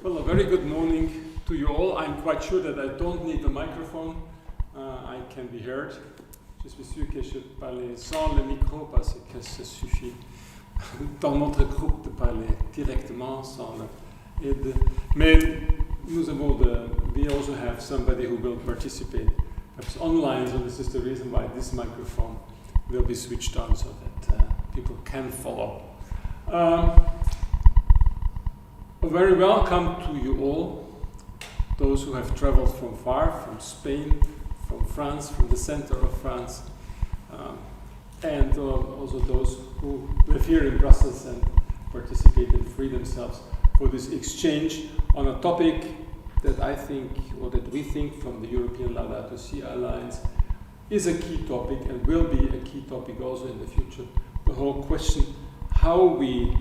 Well, a very good morning to you all. I'm quite sure that I don't need a microphone. I can be heard. Je suis sûr que je parle sans le micro parce que ça suffit dans notre groupe de parler directement sans l'aide. Mais nous avons we also have somebody who will participate perhaps online, so this is the reason why this microphone will be switched on so that people can follow. A very welcome to you all, those who have traveled from far, from Spain, from France, from the center of France, and also those who live here in Brussels and participate and free themselves for this exchange on a topic that I think, or that we think from the European Laudato Si Alliance, is a key topic and will be a key topic also in the future. The whole question how we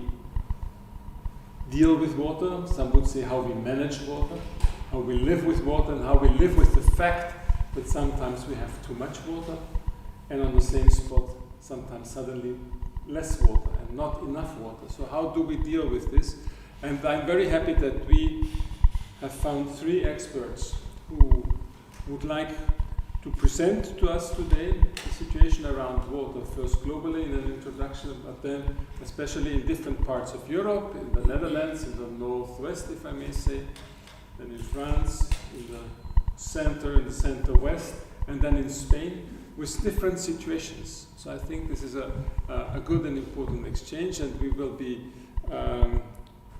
deal with water, some would say how we manage water, how we live with water, and how we live with the fact that sometimes we have too much water, and on the same spot, sometimes suddenly less water and not enough water. So how do we deal with this? And I'm very happy that we have found three experts who would like to present to us today the situation around water, first globally in an introduction, but then especially in different parts of Europe, in the Netherlands, in the northwest, if I may say, then in France, in the center west, and then in Spain, with different situations. So I think this is a good and important exchange, and we will be,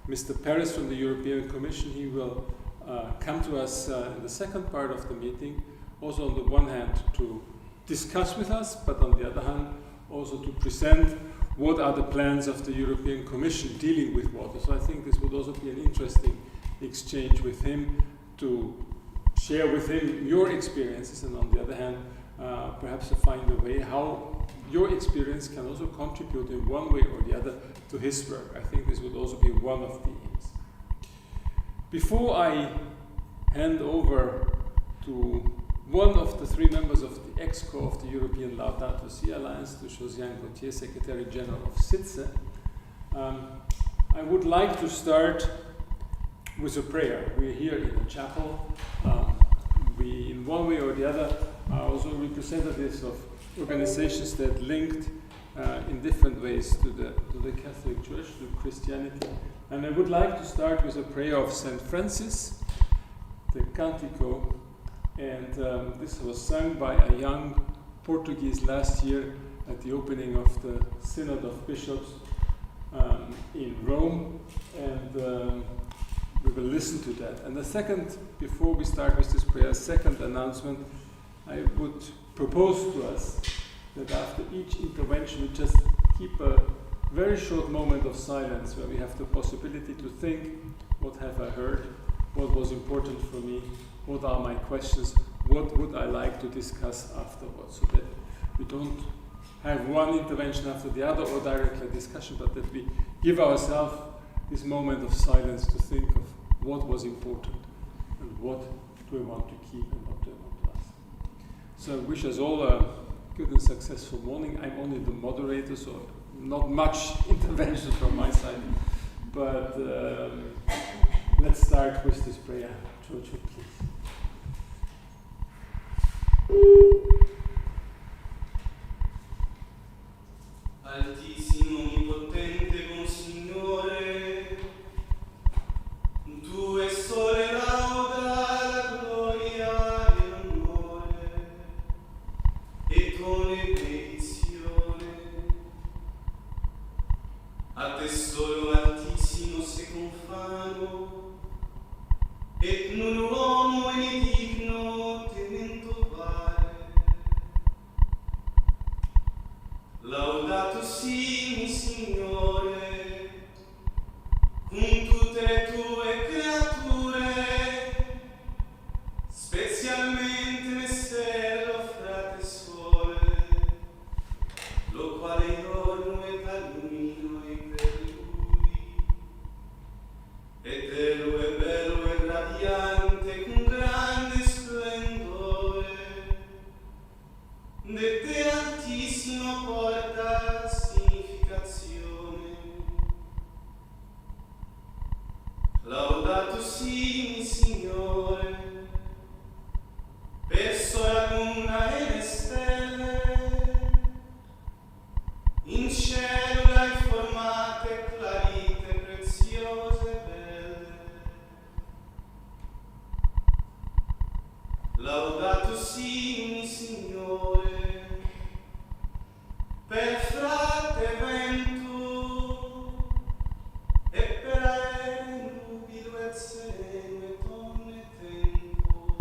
Mr. Paris from the European Commission, he will come to us in the second part of the meeting, also on the one hand to discuss with us, but on the other hand also to present what are the plans of the European Commission dealing with water. So I think this would also be an interesting exchange with him to share with him your experiences, and on the other hand perhaps to find a way how your experience can also contribute in one way or the other to his work. I think this would also be one of the aims. Before I hand over to one of the three members of the EXCO of the European Laudato Si Alliance, to Josiane Gauthier, Secretary General of SITSE, I would like to start with a prayer. We're here in the chapel. We, in one way or the other, are also representatives of organizations that linked in different ways to the Catholic Church, to Christianity. And I would like to start with a prayer of St. Francis, the Cantico. And this was sung by a young Portuguese last year at the opening of the Synod of Bishops in Rome. And we will listen to that. And the second, before we start with this prayer, second announcement, I would propose to us that after each intervention we just keep a very short moment of silence where we have the possibility to think, what have I heard, what was important for me, what are my questions, what would I like to discuss afterwards, so that we don't have one intervention after the other or directly a discussion, but that we give ourselves this moment of silence to think of what was important and what do we want to keep and what do we want to ask. So I wish us all a good and successful morning. I'm only the moderator, so not much intervention from my side, but let's start with this prayer. Giorgio, please. Altissimo, onnipotente, buon Signore, tu è sole lauda, la gloria e l'onore, e con benedizione. A te solo altissimo se confano, et non uomo è digno temento vale. Laudato sii, Signore, con tutte le tue creature, specialmente messer frate sole, lo quale giorno e illumino e per lui, eterno e bello e radiante, con grande Laudato si, mi Signore, verso la luna e le stelle, in cielo l'hai formate clarite, preziose e belle. Laudato si, mi Signore, per frate vento e per aerei nubido e sereno e tonne tempo,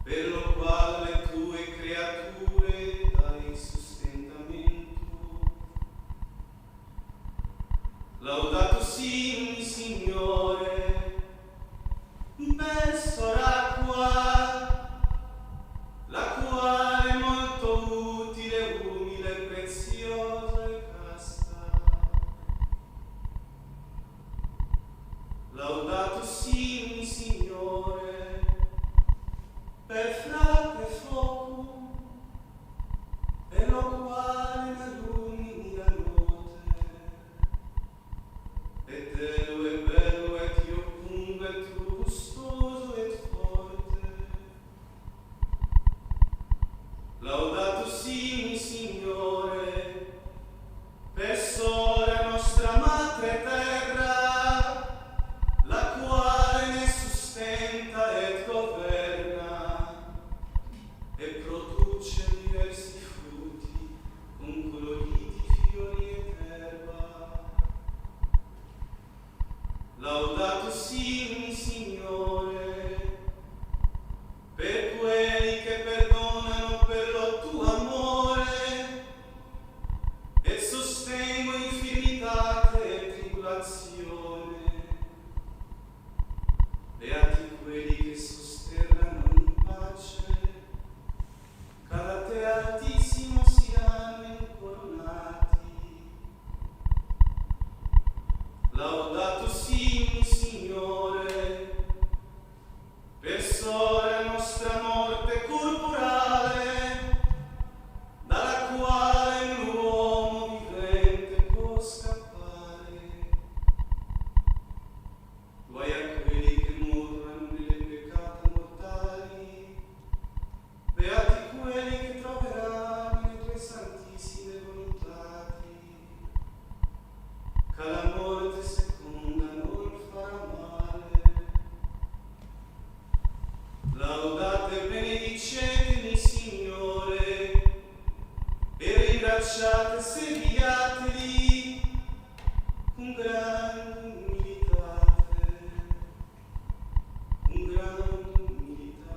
per lo quale le tue creature dai sostentamento. Laudato si, mi Signore, verso l'acqua, la quale è molto utile, umile, preziosa e casta. Laudato si, mi Signore, per frate fuoco, per lo quale l'allumini la notte, e bello e io e tu gustoso e forte. Laudato si, mi Signore, per sole nostra madre terra, la quale ne sustenta e governa, e produce diversi frutti con coloriti fiori ed erba. Laudato si, mi Signore, per quelli che perdonano per lo tuo amore e sostengo infirmità e tribolazione. Beati quelli che sosterrano in pace, cara te altissimo siano incoronati. Laudato si, mi Signore, per sole nostra morte corporale, dalla quale un uomo vivente può scappare. Guai a quelli che morrono nelle peccate mortali, beati quelli che troveranno le tue santissime volontati, che la morte seconda non farà male. Laudate e benedicetemi, Signore, e ringraziate e serviateli con grande umilitate, con grande umilitate.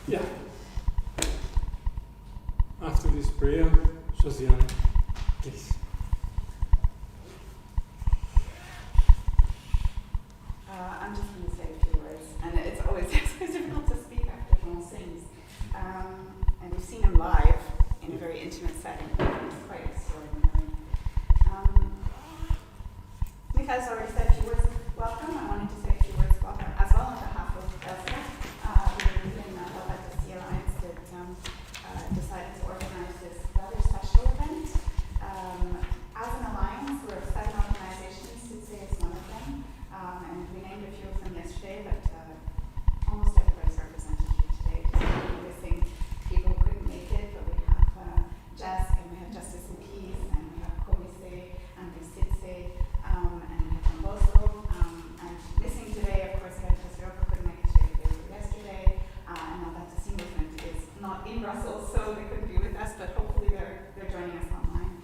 Yeah. After this prayer, Josiane, please. I'm just going to say a few words, and it's always difficult to speak after Jean sings. And we've seen him live in a very intimate setting. It's quite extraordinary. Michael's already said a few words of welcome. I wanted to say a few words of welcome as well on behalf of Elsa, who in the biodiversity alliance that decided to organize this rather special event. As an alliance, we're 7 organizations. Sitse is one of them. And we named a few of them yesterday, but almost everybody's represented here today. We're missing people who couldn't make it, but we have Jess, and we have Justice and Peace, and we have Komise, and we have Sitse, and we have Bosco. And missing today, of course, we have Jessica couldn't make it today, yesterday, and now that the single movement is not in Brussels, so they couldn't be with us, but hopefully they're joining us online.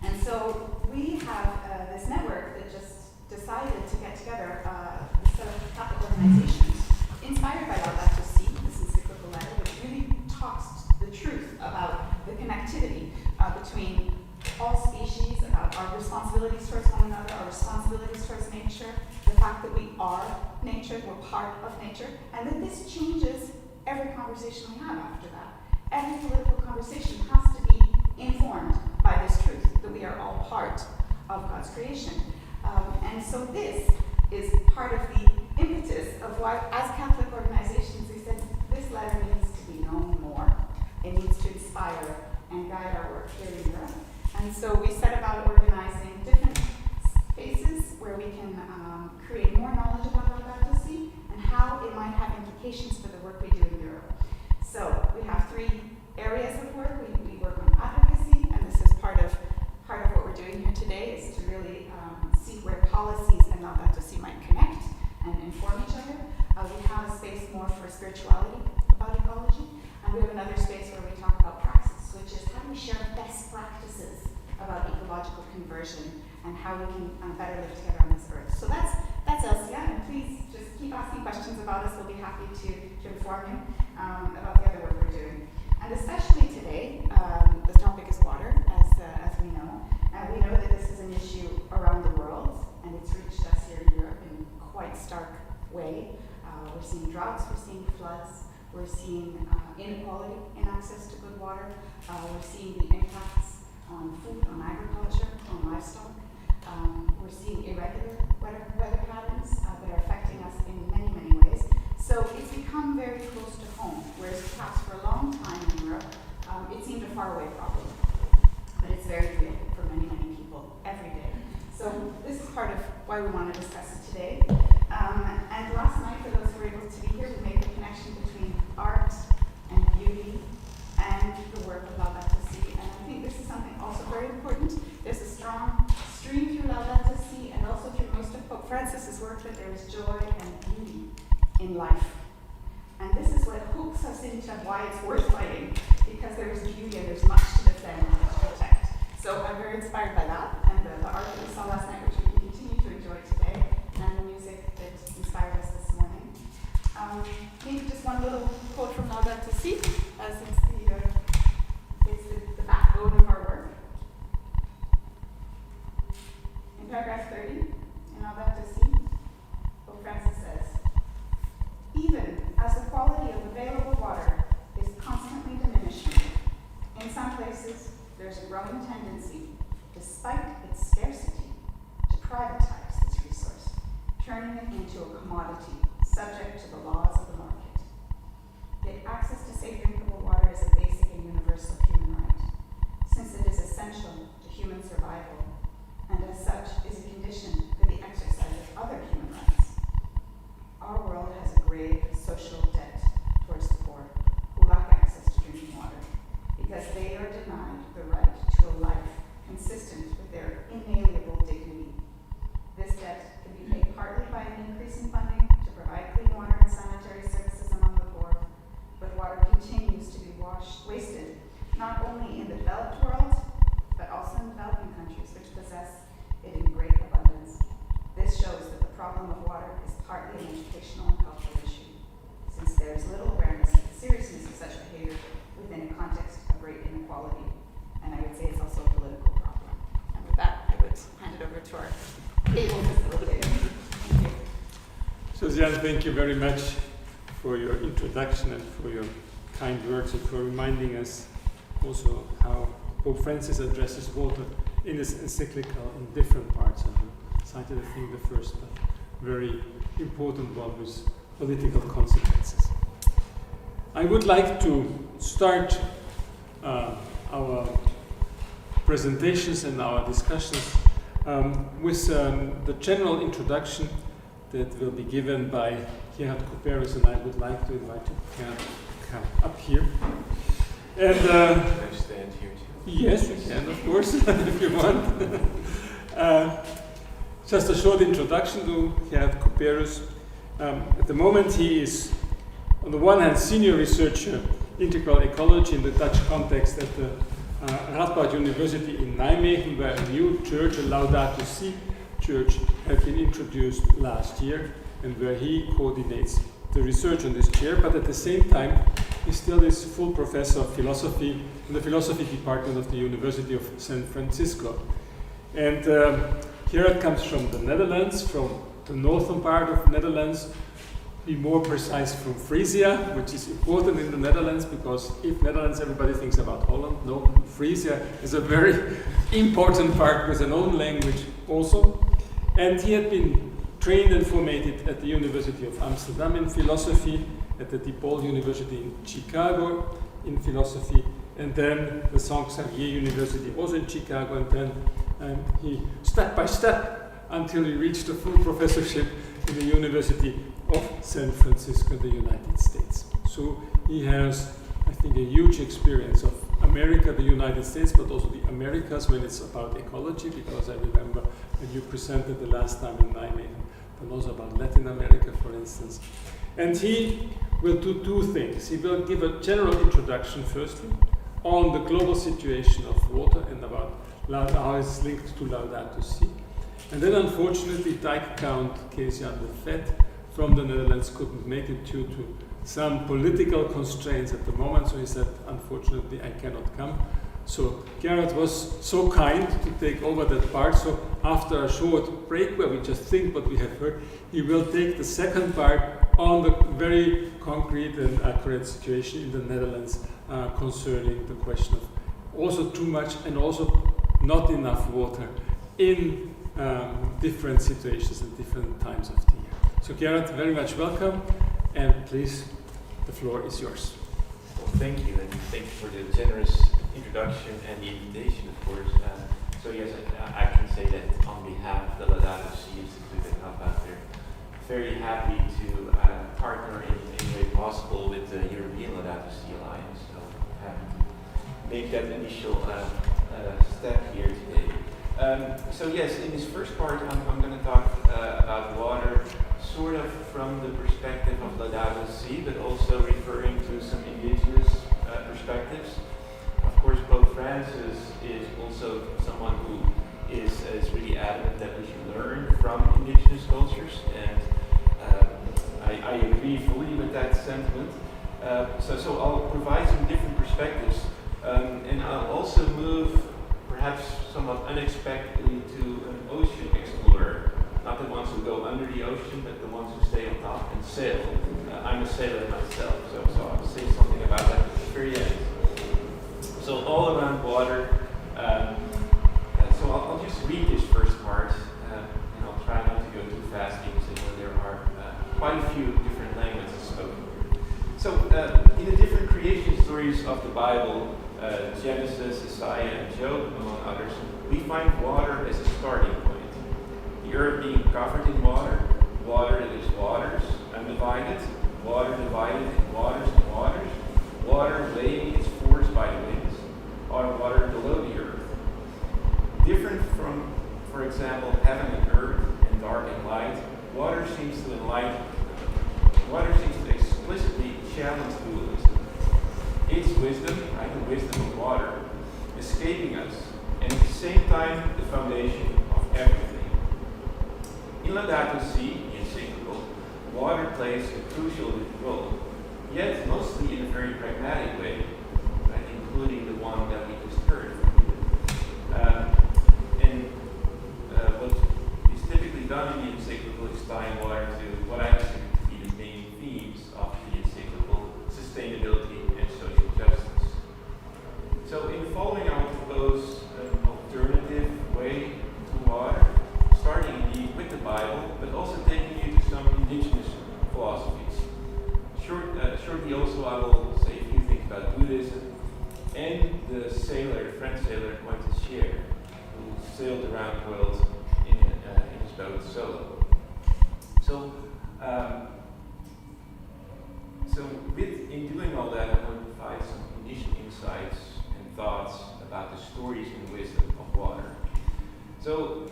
And so we have this network that just decided to get together a set of Catholic organizations inspired by Laudato Si, this encyclical letter, which really talks the truth about the connectivity between all species, about our responsibilities towards one another, our responsibilities towards nature, the fact that we are nature, we're part of nature, and that this changes every conversation we have after that. Every political conversation has to be informed by this truth, that we are all part of God's creation. And so this is part of the impetus of why, as Catholic organizations, we said this letter needs to be known more. It needs to inspire and guide our work here in Europe. And so we set about organizing different spaces where we can create more knowledge about Laudato Si and how it might have implications for the work we do in Europe. So we have 3 areas of work. We work on advocacy, and this is part of what we're doing here today, is to really see where policies and Laudato Si might connect and inform each other. We have a space more for spirituality about ecology, and we have another space where we talk about praxis, which is how do we share best practices about ecological conversion and how we can better live together on this earth. So that's Elsia, and please just keep asking questions about us. We'll be happy to inform you about the other work we're doing. And especially today, the topic is water, as we know. And we know that this is an issue around the world, and it's reached us here in Europe in quite stark way. We're seeing droughts, we're seeing floods, we're seeing inequality in access to good water. We're seeing the impacts on food, on agriculture, on livestock. We're seeing irregular weather patterns that are affecting us in many, many ways. So it's become very close to home, whereas perhaps for a long time in Europe, it seemed a faraway problem. But it's very real for many, many people every day. So this is part of why we want to discuss it today. And last night, for those who were able to be here, we made the connection between art and beauty and the work of Laudato Si. And I think this is something also very important. There's a strong stream through Laudato Si and also through most of Pope Francis's work that there is joy and beauty in life. And this is what hooks us into why it's worth fighting, because there is beauty and there's much to defend and to protect. So I'm very inspired by that, and the art that we saw last night, which we can continue to enjoy today, and the music that inspired us this morning. Maybe just one little quote from Laudato Si, as it's the backbone of our work. In paragraph 30, in Laudato Si, Pope Francis says, "Even as the quality of available water is constantly diminishing, in some places there's a growing tendency, despite its scarcity, to privatize this resource, turning it into a commodity subject to the laws of the market. Yet access to safe drinkable water is a basic and universal human right, since it is essential to human survival, and as such is a condition for the exercise of other human rights. Our world has a grave social debt towards the poor who lack access to drinking water, because they are denied the right to a life consistent with their inalienable dignity. This debt can be paid partly by an increase in funding to provide clean water and sanitary services among the poor, but water continues to be wasted not only in the developed world, but also in developing countries which possess it in great abundance. This shows that the problem of water is partly an educational and cultural issue, since there is little awareness of the seriousness of such behavior within a context of great inequality. And I would say it's also a political problem." And with that, I would hand it over to our able facilitator. Thank you. Josiane, thank you very much for your introduction and for your kind words and for reminding us also how Pope Francis addresses water in his encyclical in different parts. And you cited, I think, the first, but very important one with political consequences. I would like to start our presentations and our discussions with the general introduction that will be given by Gerhard Kuperus, and I would like to invite you to come up here. And Can I stand here too? yes, you can, of course, if you want. Just a short introduction to Gerhard Kuperus. At the moment, he is, on the one hand, senior researcher integral ecology in the Dutch context at the Radboud University in Nijmegen, where a new church, a Laudato Si church, had been introduced last year, and where he coordinates the research on this chair. But at the same time, he still is full professor of philosophy in the philosophy department of the University of San Francisco. And Gerhard comes from the Netherlands, from the northern part of the Netherlands, be more precise, from Frisia, which is important in the Netherlands, because if Netherlands, everybody thinks about Holland. No, Frisia is a very important part with an own language also. And he had been trained and formatted at the University of Amsterdam in philosophy, at the DePaul University in Chicago in philosophy, and then the Saint Xavier University also in Chicago, and then he, step by step, until he reached the full professorship in the University of San Francisco in the United States. So he has, I think, a huge experience of America, the United States, but also the Americas when it's about ecology, because I remember when you presented the last time in Nijmegen, but also about Latin America, for instance. And he will do two things. He will give a general introduction, firstly, on the global situation of water and about how it's linked to Laudato Si. And then, unfortunately, Dijk Count Kees-Jan de Vet from the Netherlands couldn't make it due to some political constraints at the moment, so he said, unfortunately, I cannot come. So Gerard was so kind to take over that part, so after a short break where we just think what we have heard, he will take the second part on the very concrete and accurate situation in the Netherlands concerning the question of also too much and also not enough water in different situations and different times of the year. So Gerard, very much welcome, and please, the floor is yours. Well, thank you, and thank you for the generous introduction and the invitation, of course. So yes, I can say that on behalf of the Laudato Si Institute and Help Out there, very happy to partner in any way possible with the European Laudato Si Alliance. So happy to make that initial step here today. So yes, in this first part, I'm going to talk about water, sort of from the perspective of Laudato Si, but also referring to some indigenous perspectives. Of course, Pope Francis is also someone who is really adamant that we should learn from indigenous cultures, and I agree fully with that sentiment. So I'll provide some different perspectives, and I'll also move perhaps somewhat unexpectedly to an ocean explorer. Not the ones who go under the ocean, but the ones who stay on top and sail. I'm a sailor myself, so I'll say something about that at the very end. So all around water. So I'll just read this first part, and I'll try not to go too fast because I know there are quite a few different languages spoken. So in the different creation stories of the Bible, Genesis, Isaiah, and Job, among others, we find water as a starting point. The earth being covered in water, water that is waters, undivided, water divided in waters and waters, water laying its force by the winds, or water below the earth. Different from, for example, heaven and earth and dark and light, water seems to enlighten. Water seems to explicitly challenge dualism. Its wisdom, right, the wisdom of water, escaping us, and at the same time the foundation of everything. In Laudato Si, the encyclical, water plays a crucial role, yet mostly in a very pragmatic way, right, including the one that we just heard from you. What is typically done in the encyclical is tying water to what I consider to be the main themes of the encyclical: sustainability and social justice. So in the following, I will propose an alternative way to water, starting indeed with the Bible, but also taking you to some indigenous philosophies. Shortly also I will say a few things about Buddhism and the sailor, French sailor Pointe-Cher, who sailed around the world in his boat solo. So in doing all that, I want to provide some initial insights and thoughts about the stories and wisdom of water. So,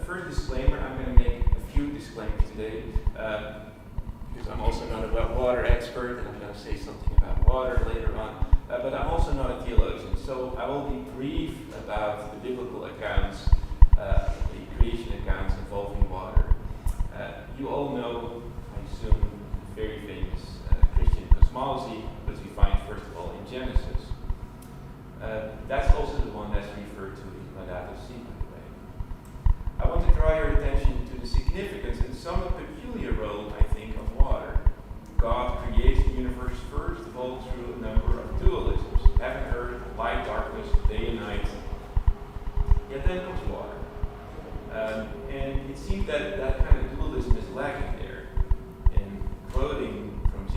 first disclaimer, I'm going to make a few disclaimers today, because I'm also not a water expert, and I'm going to say something about water later on, but I'm also not a theologian, so I will be brief about the biblical accounts, the creation accounts involving water. You all know, I assume, the very famous Christian cosmology, which we find first of all in Genesis. That's also the one that's referred to in Laudato Si, by the way. I want to draw your attention to the significance and somewhat peculiar role, I think, of water.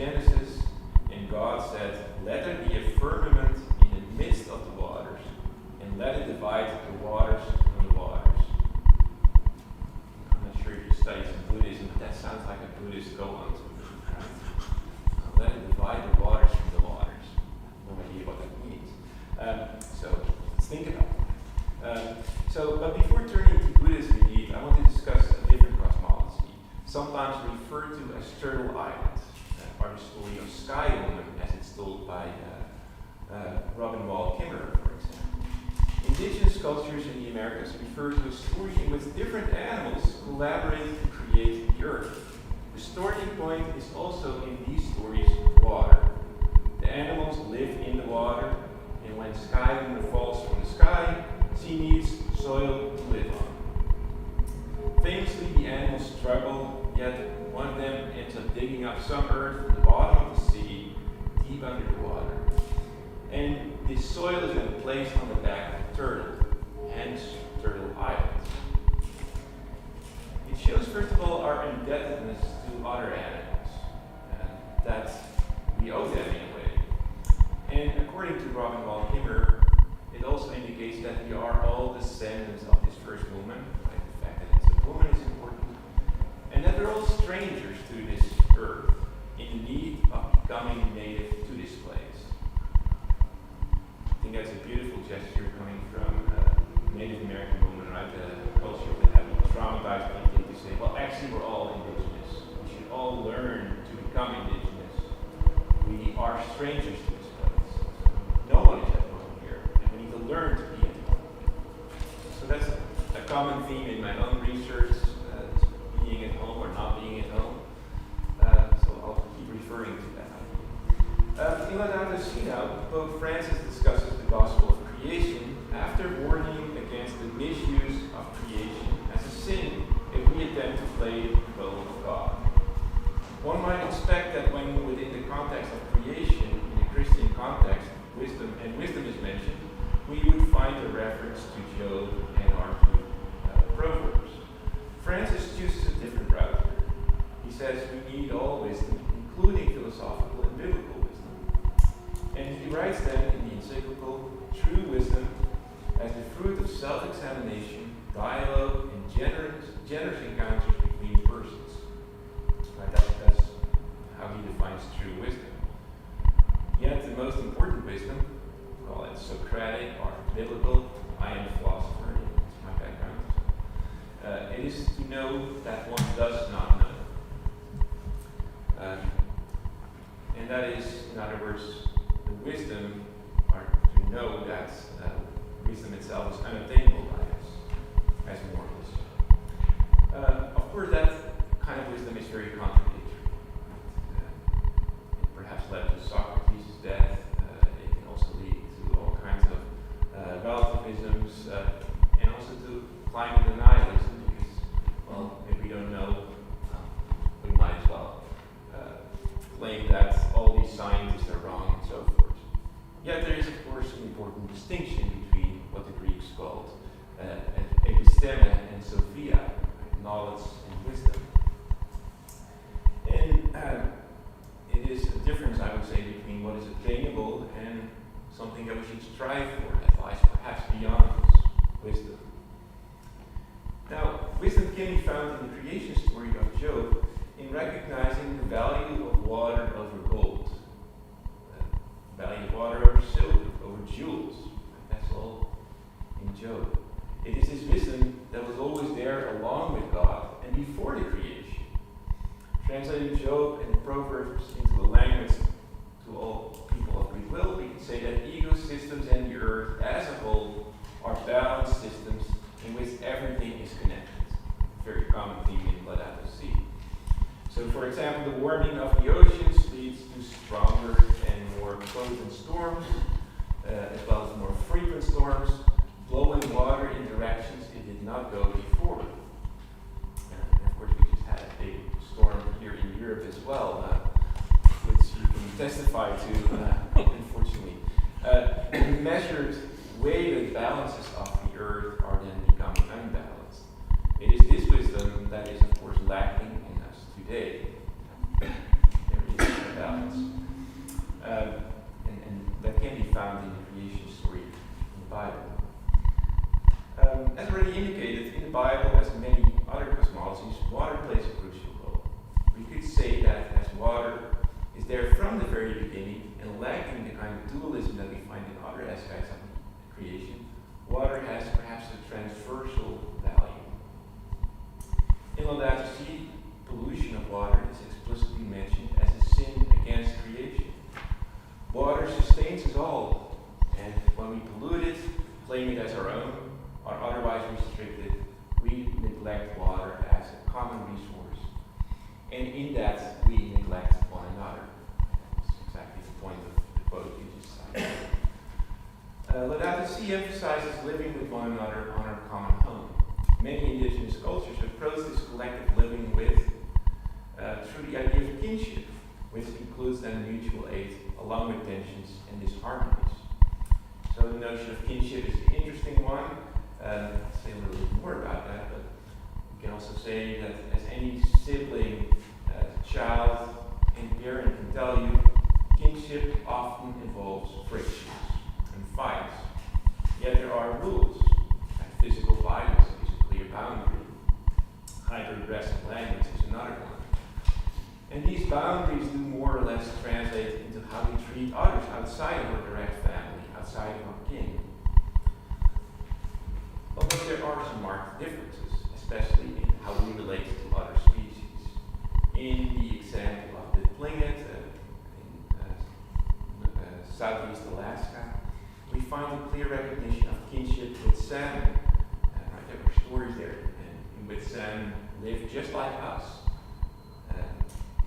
Genesis, and God said, "Let there be a firmament in the midst of the waters, and let it divide the waters from the waters." I'm not sure if you study some Buddhism, but that sounds like a Buddhist go-on to me, right? Let it divide the waters from the waters. No idea what that means. So let's think about it. But before turning to Buddhism indeed, I want to discuss a different cosmology, sometimes referred to as Turtle Island, or the story of Sky Woman, as it's told by Robin Wall Kimmerer, for example. Indigenous cultures in the Americas refer to a story in which different animals collaborate to create the earth. The starting point is also in these stories water. The animals live in the water, and when Sky Woman falls from the sky, she needs soil to live on. Famously, the animals struggle, yet one of them ends up digging up some earth from the bottom of the sea, deep under the water. And this soil is then placed on the back of the turtle, hence Turtle Island. It shows, first of all, our indebtedness to other animals, that we owe them in a way. And according to Robin Wall Kimmerer, it also indicates that we are all descendants of this first woman. Right? The fact that it's a woman is important. And that we're all strangers to this earth, in need of becoming native to this place. I think that's a beautiful gesture coming from a Native American woman, right? The culture that have traumatized people to say, well, actually we're all indigenous. We should all learn to become indigenous. We are strangers to this place. No one is at home here, and we need to learn to be at home. So that's a common theme in my own research, being at home or not being at home. So I'll keep referring to that. In Laudato Si' now, Pope Francis discusses the gospel of creation after warning against the misuse of creation as a sin if we attempt to play the role of God. One might expect that when within the context of creation, in a Christian context, wisdom is mentioned, we would find a reference to Job and our two Proverbs. Francis chooses a different route here. He says we need all wisdom, including philosophical and biblical wisdom. And he writes then in the encyclical, true wisdom as the fruit of self-examination, dialogue, and generous encounters between persons. Right, that's how he defines true wisdom. Yet the most important wisdom, call it Socratic or biblical, I am a philosopher, it's my background. It is to know that one does not know. And that is, in other words, the wisdom, or to know that wisdom itself is unattainable by us as mortals. Of course, that kind of wisdom is very contradictory. It perhaps led to Socrates' death. It can also lead to all kinds of relativisms, and also to climate denialism, because, well, if we don't know, we might as well claim that all these scientists are wrong and so forth. Yet there is, of course, an important distinction between what the Greeks called episteme and sophia, right? Knowledge and wisdom. And it is a difference, I would say, between what is attainable and something that we should strive for, that lies perhaps beyond wisdom. Now, wisdom can be found in the creation story of Job in recognizing the value of water over gold, the value of water over silver, over jewels. That's all in Job. It is this wisdom that was always there along with God and before the creation. Translating Job and Proverbs into the language to all people of goodwill, we can say that ecosystems and the earth as a whole are balanced systems in which everything is connected. A very common theme in Laudato Si'. So, for example, the warming of the oceans leads to stronger and more potent storms, as well as more frequent storms, blowing water in directions it did not go before. And of course, we just had a big storm here in Europe as well, which you can testify to, unfortunately. The measured weighted balances of the earth are then becoming unbalanced. It is this wisdom that is, of course, lacking in us today. There is no doubt. sea emphasizes living with one another on our common home. Many indigenous cultures approach this collective living with through the idea of kinship, which includes then mutual aid, along with tensions and disharmonies. So the notion of kinship is an interesting one. I'll say a little bit more about that, but we can also say that as any sibling, child, and parent can tell you, kinship often involves frictions and fights. Yet there are rules, and physical violence is a clear boundary. Hyper-aggressive language is another one. And these boundaries do more or less translate into how we treat others outside of our direct family, outside of our kin. Although there are some marked differences, especially in how we relate to other species. In the example of the tlingit in southeast Alaska, we find a clear recognition of kinship with salmon. Right, there were stories there in which salmon live just like us.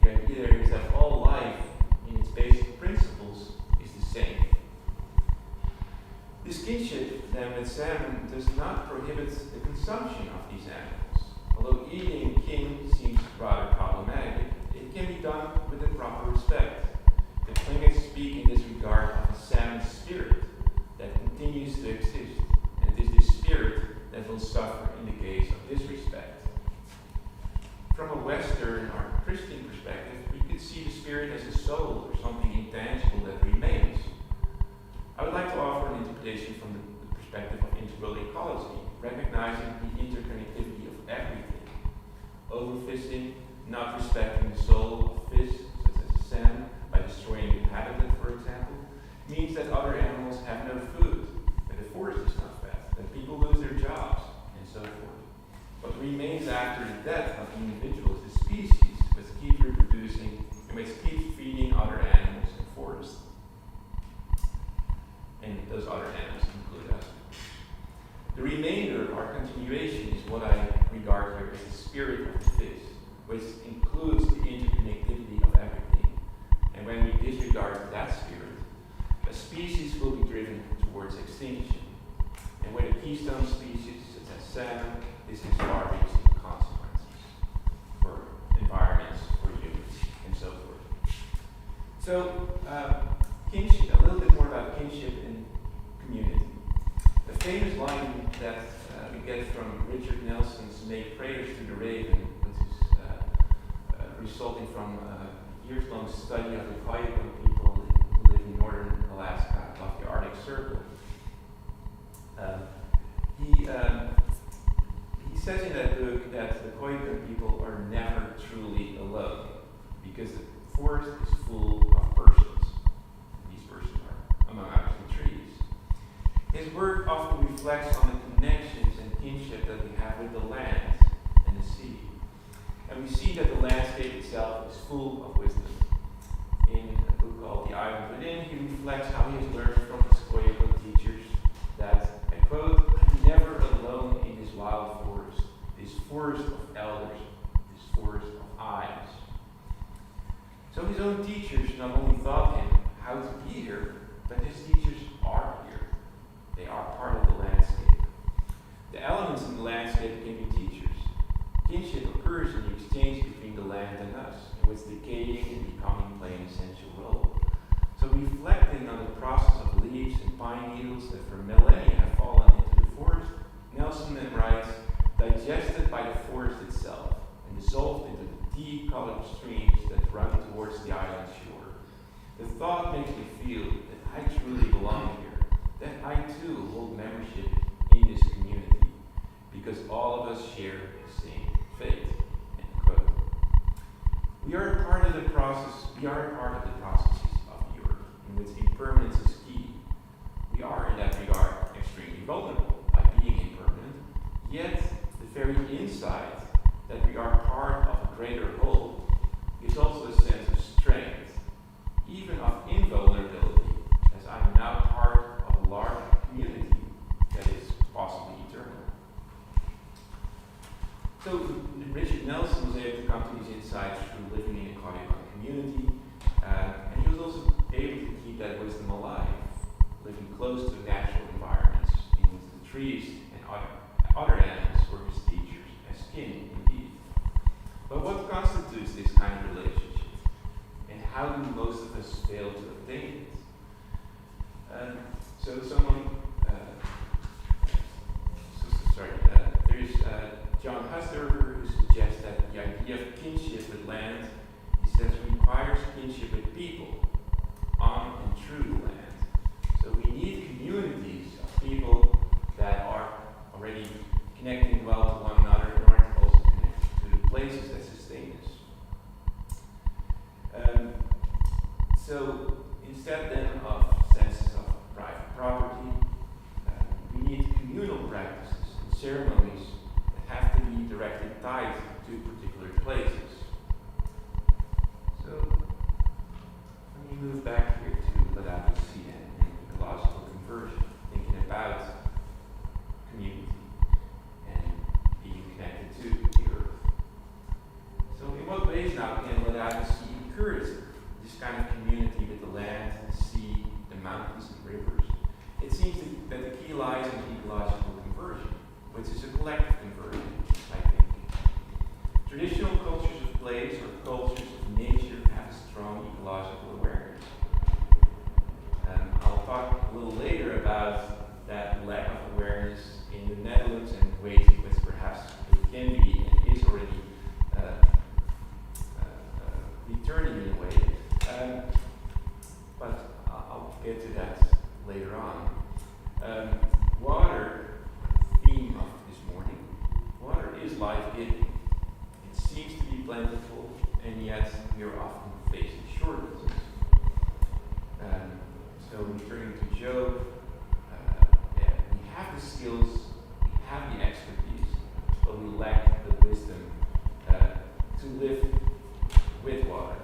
The idea there is that all life, in its basic principles, is the same. This kinship, then, with salmon does not prohibit the consumption of these animals. Although eating kin seems rather problematic, it can be done with the proper respect. The Tlingits speak in this regard of a salmon spirit that continues to exist, and it is this spirit that will suffer in the case of disrespect. From a Western or Christian perspective, we could see the spirit as a soul or something intangible that remains. I would like to offer an interpretation from the perspective of integral ecology, recognizing the interconnectivity of everything. Overfishing, not respecting the soul of fish, such as a salmon, by destroying the habitat, for example, means that other animals have no food, that the forest is not fed, that people lose their jobs, and so forth. What remains after the death of the individual is the species, which keep reproducing and which keep feeding other animals in forests. And those other animals include us. The remainder, or continuation, is what I regard here as the spirit of the fish, which includes the interconnectivity of everything. And when we disregard that spirit, a species will be driven towards extinction. And with a keystone species, such as salmon, this has far-reaching consequences for environments, for humans, and so forth. So, kinship, a little bit more about kinship and community. A famous line that we get from Richard Nelson's Make Prayers to the Raven, which is resulting from a years-long study of the Koyukon people who live in northern Alaska, above the Arctic Circle. He says in that book that the Koyukon people are never truly alone, because the forest is full of persons. These persons are, among others, the trees. His work often reflects on the connections and kinship that we have with the land and the sea. And we see that the landscape itself is full of wisdom. In a book called The Island Within, he reflects how he has learned from his Koyukon teachers that, I quote, "I'm never alone in this wild forest, this forest of elders, this forest of eyes." So his own teachers not only taught him how to be here, but his teachers are here. They are part of the landscape. The elements in the landscape can be teachers. Kinship occurs in the exchange between the land and us, in which decaying and becoming play an essential role. So reflecting on the process of leaves and pine needles that for millennia have fallen into the forest, Nelson then writes, digested by the forest itself and dissolved into the deep colored streams that run towards the island shore. The thought makes me feel that I truly belong here, that I too hold membership in this community, because all of us share the same fate. End quote. We are a part of the processes of the earth, in which impermanence is key. We are, in that regard, extremely vulnerable by being impermanent, yet the very insight that we are part of a greater whole is also a sense of strength, even of invulnerability, as I am now part of a large community that is possibly eternal. So Richard Nelson was able to come to these insights through living in a Koyukon community. how do most of us fail to obtain it? So someone, there's John Husserl who suggests that the idea of kinship with land, he says, requires kinship with people on and through the land. So we need communities of people that are already connecting well to one another and are also connected to the places that sustain us. So instead then of senses of private property, we need communal practices and ceremonies that have to be directly tied to particular places. So let me move back here to Laudato Si and ecological conversion, thinking about community and being connected to the earth. So in what ways now can Laudato Si encourage this kind of community with the land, the sea, the mountains and rivers? It seems that the key lies in ecological conversion, which is a collective conversion, I think. Traditional cultures of place or cultures of nature have a strong ecological awareness. I'll talk a little later about that lack of awareness in the Netherlands and ways in which perhaps it can be and is already returning in a way. But I'll get to that later on. Water, theme of this morning, water is life-giving. It seems to be plentiful, and yet we are often facing shortages. So returning to Job, we have the skills, we have the expertise, but we lack the wisdom to live with water.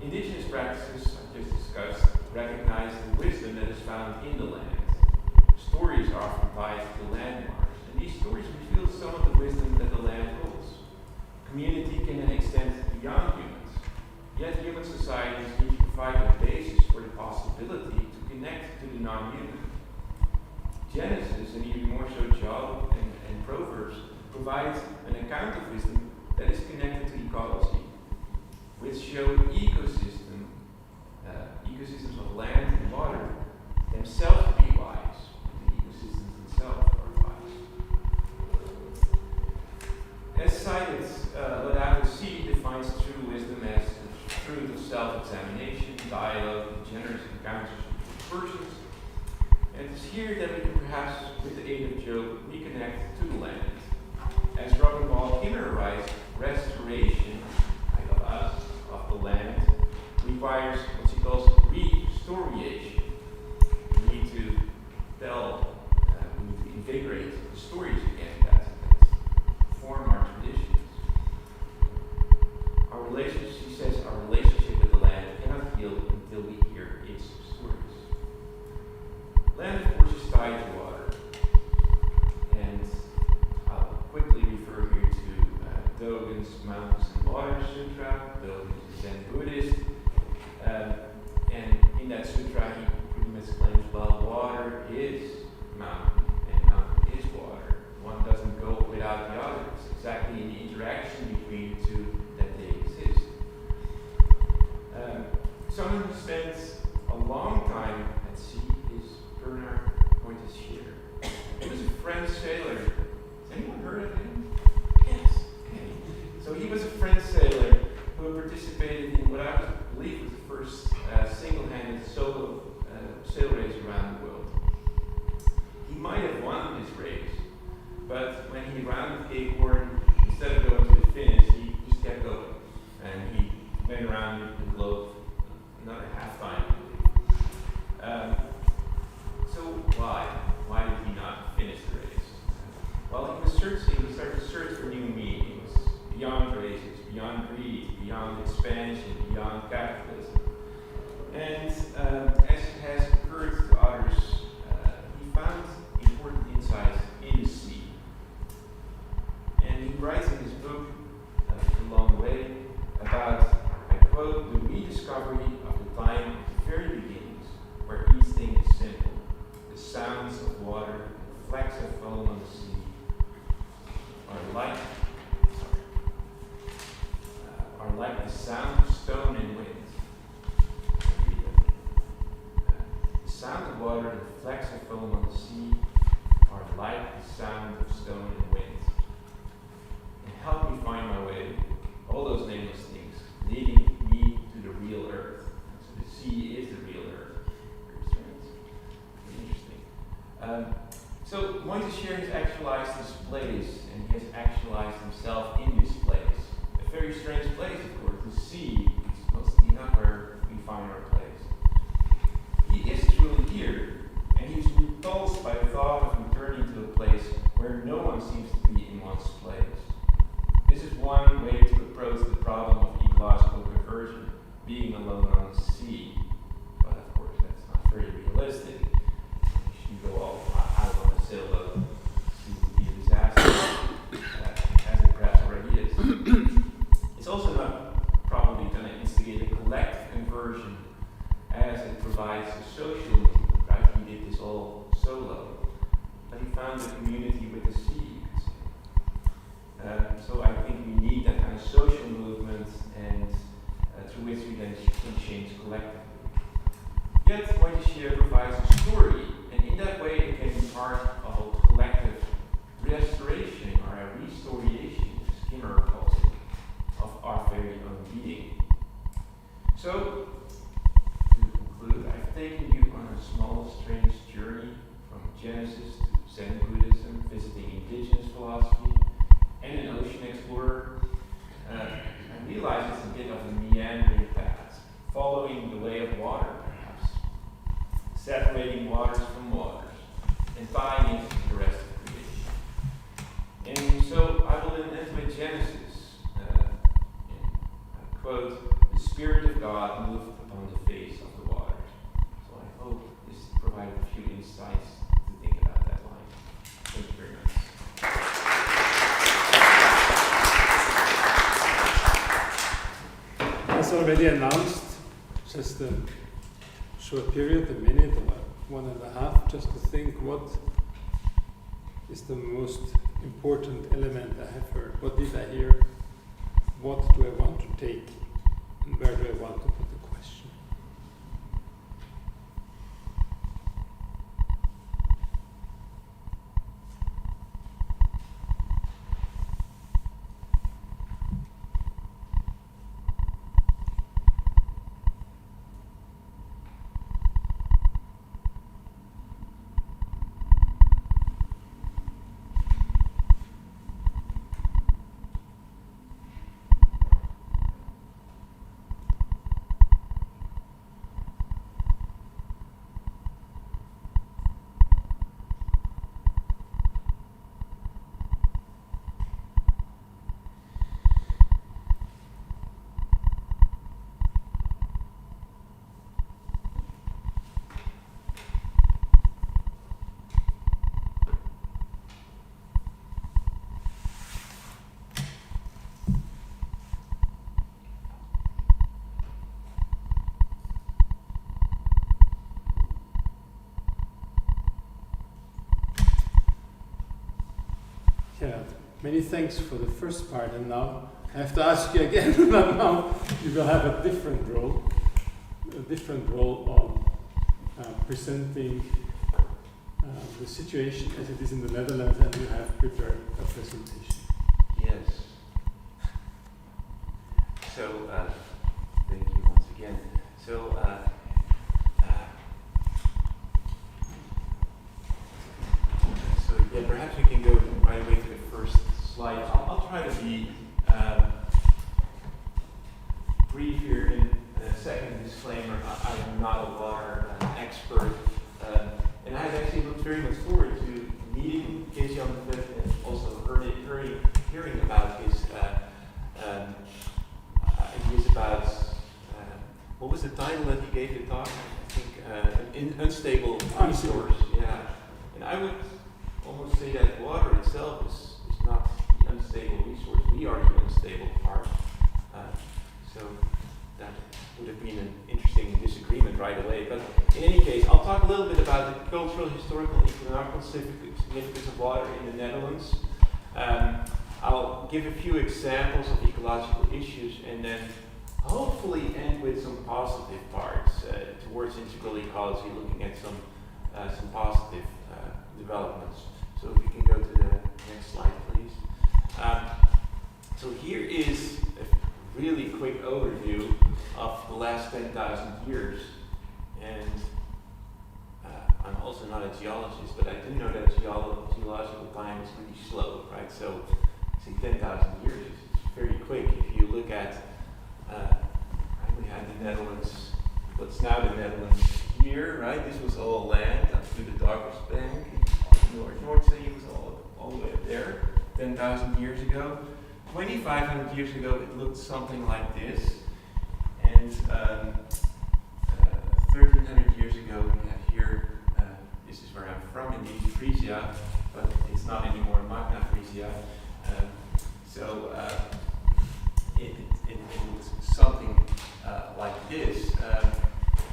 Indigenous practices I just discussed recognize the wisdom that is found in the land. Stories are often tied to landmarks, and these stories reveal some of the wisdom that the land holds. Community can then extend beyond humans, yet human societies need to provide a basis for the possibility to connect to the non-human. Genesis, and even more so Job and Proverbs, provides an account of wisdom that is connected to ecology, which show ecosystems of land and water themselves to be wise. The ecosystems themselves are wise. As cited, Laudato Si defines true wisdom as the truth of self-examination, dialogue, and generous encounters with persons. And it is here that we can perhaps, with the aid of Job, reconnect to the land. As Robin Wall Kimmerer writes, restoration of the land requires what she calls restoration. We need to tell, we need to invigorate the stories again that form our traditions. Our relationship, she says, our relationship with the land cannot heal until we hear its stories. Land, of course, is tied to water. And I'll quickly refer here to Dogen's Mountains and Water Sutra. Dogen is a Zen Buddhist. And in that sutra, he pretty much claims, well, water is mountain, and mountain is water. One doesn't go without the other. It's exactly in the interaction between the two that they exist. Someone who spends a long time at sea is Bernard Pointesquieu. He was a French sailor. Has anyone heard of him? Yes. Okay. So he was a French sailor who participated in what I believe was the first single-handed solo sail race around the world. He might have won this race, but when he rounded Cape Horn, instead of going to the finish, he just kept going. And he went around the globe another half time. So why? Why did he not finish the race? Well, he started to search for new meanings, beyond races, beyond greed, beyond expansion, beyond capitalism. And as it has occurred to others, he found important insights in the sea. And he writes in his book, The Long Way, about, I quote, the rediscovery of the time of the very beginnings, where each thing is simple. The sounds of water, the flecks of foam on the sea, are like the sound of stone and wind. The sound of water and the flecks of foam on the sea are like the sound of stone and wind. And help me find my way, all those nameless things, leading me to the real earth. So the sea is the real earth. Very strange. Very interesting. So Montesquieu has actualized this place, and he has actualized himself in this place. A very strange place, of course. The sea is mostly not where we find our place. He is truly here, and he is repulsed by the thought of returning to a place where no one seems to be in one's place. This is one way to approach the problem of ecological conversion, being alone on the sea. But of course, that's not very realistic. If you go all out on a sailboat, it would be a disaster, as it perhaps already is. It's also not probably going to instigate a collective conversion, as it provides a social movement, right? He did this all solo, but he found a community with the sea, you could say. So I think we need that kind of social movement, and through which we then can change collectively. Yet, Montesquieu provides a story, and in that way it can be part of a collective restoration or a restoration, as Skinner calls it, of our very own being. So, to conclude, I've taken you on a small, strange journey from Genesis to Zen Buddhism, visiting indigenous philosophy, and an ocean explorer. I realize it's a bit of a meandering path, following the way of water, perhaps, separating waters from waters, and tying into the rest of creation. And so I will then end with Genesis, quote, "The Spirit of God moved upon the face of the waters." So I hope this provided a few insights to think about that line. Thank you very much. As already announced, just a short period, a minute or 1.5, just to think what is the most important element I have heard. What did I hear? What do I want to take? And where do I want to put the question? Yeah, many thanks for the first part, and now I have to ask you again, but now you will have a different role on presenting the situation as it is in the Netherlands, and you have prepared a presentation. Yes. So, thank you once again. So, yeah, perhaps we can go right away to the first slide. I'll try to be brief here. In a second disclaimer, I am not a water expert, and I've actually looked very much forward to meeting Kees-Jan de Vet and also hearing about his ideas about what was the title that he gave the talk? I think an unstable resource. Yeah, and I would almost say that water itself is not the unstable resource. We are the unstable part. So that would have been an interesting disagreement right away. But in any case, I'll talk a little bit about the cultural, historical, and economical significance of water in the Netherlands. I'll give a few examples of ecological issues and then hopefully end with some positive parts towards integral ecology, looking at some positive developments. So if you can go to the next slide, please. So here is a really quick overview of the last 10,000 years. And I'm also not a geologist, but I do know that geological time is really slow, right? So, see, 10,000 years is very quick. If you look at, we had the Netherlands, what's now the Netherlands here, right? This was all land up to the Dogger's Bank. North Sea was all the way up there, 10,000 years ago. 2,500 years ago, it looked something like this. And 1,300 years ago, we have here, this is where I'm from, indeed, Frisia, but it's not anymore Magna Frisia. So it looks something like this.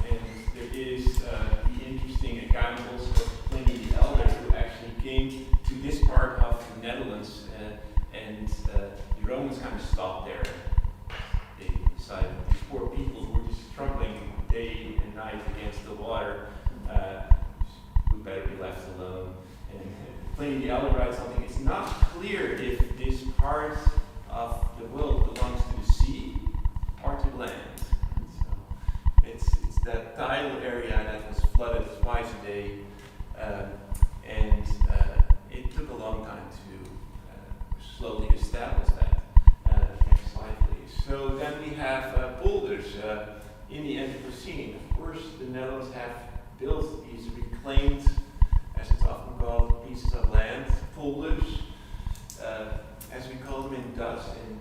And there is the interesting account also of Pliny the Elder, who actually came to this part of the Netherlands, and the Romans kind of stopped there. They decided these poor people who were just struggling day and night against the water, we better be left alone. And Pliny the Elder writes something, it's not clear if this part of the world belongs to the sea or to land. So it's that tidal area that was flooded twice a day, and it took a long time to slowly establish that. Next slide, please. So then we have boulders in the Anthropocene. Of course, the Netherlands have built these reclaimed, as it's often called, pieces of land, polders, as we call them in Dutch. And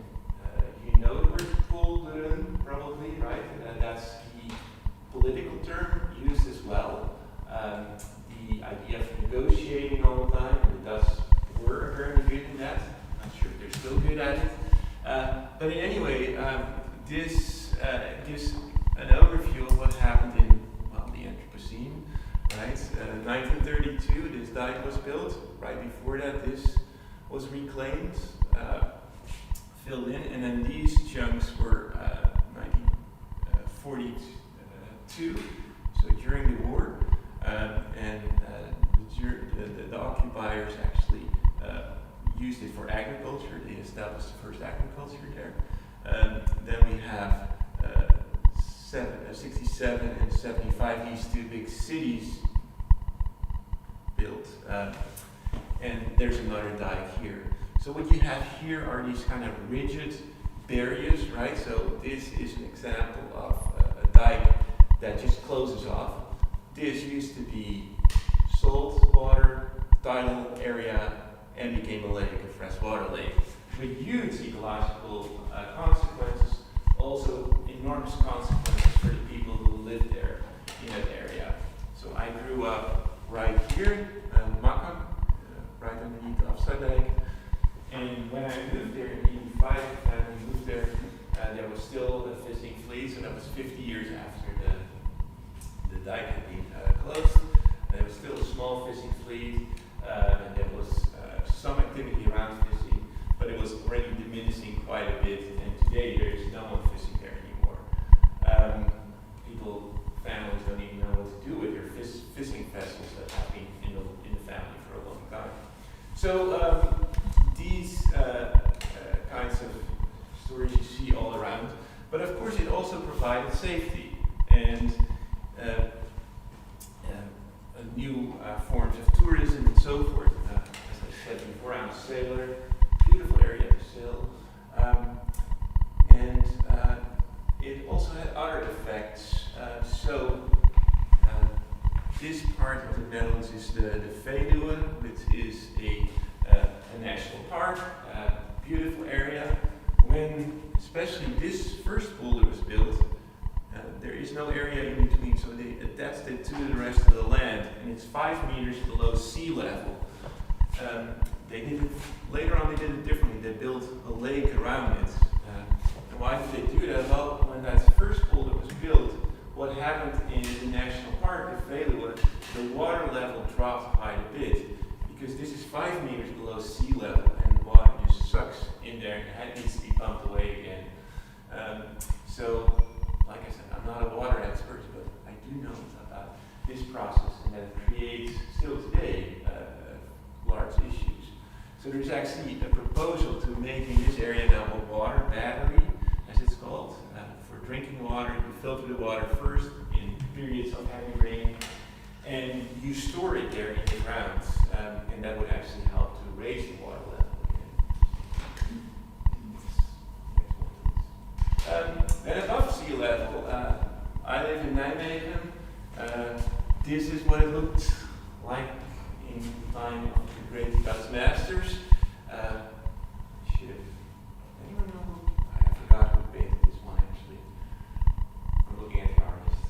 you know the word polderen, probably, right? That's the political term used as well. The idea of negotiating all the time, and the Dutch were very good in that. I'm not sure if they're still good at it. But in any way, this gives an overview of what happened in the Anthropocene. Right, 1932, this dike was built. Right before that, this was reclaimed, filled in, and then these chunks were 1942. So during the war, and the occupiers actually used it for agriculture. They established the first agriculture there. Then we have 67 and 75, these two big cities built. And there's another dike here. So what you have here are these kind of rigid barriers, right? So this is an example of a dike that just closes off. This used to be salt water, tidal area, and became a lake, a freshwater lake, with huge ecological consequences, also enormous consequences for the people who lived there in that area. So I grew up right here, Makkum, right underneath the Afsluitdijk. And when I moved there in 85, we moved there, there was still a fishing fleet, so that was 50 years after the dike had been closed. There was still a small fishing fleet, and there was some activity around fishing, but it was already diminishing quite a bit, and today there is no one fishing there anymore. Families don't even know what to do with their fishing vessels that have been in the family for a long time. So these kinds of stories you see all around, but of course it also provided safety and new forms of tourism and so forth. As I said before, I'm a sailor, beautiful area to sail, and it also had other effects. This part of the Netherlands is the Veluwe, which is a national park, beautiful area. When especially this first boulder was built, there is no area in between, so they attached it to the rest of the land, and it's 5 meters below sea level. Later on they did it differently. They built a lake around it. And why did they do that? Well, when that first boulder was built, what happened in the national park, the Veluwe, the water level dropped quite a bit, because this is 5 meters below sea level, and the water just sucks drinking water. You filter the water first in periods of heavy rain, and you store it there in the ground, and that would actually help to raise the water level. And above sea level, I live in Nijmegen. This is what it looked like in the time of the great Dutch masters. Anyone know? I forgot who painted this one actually. I'm looking at the artist.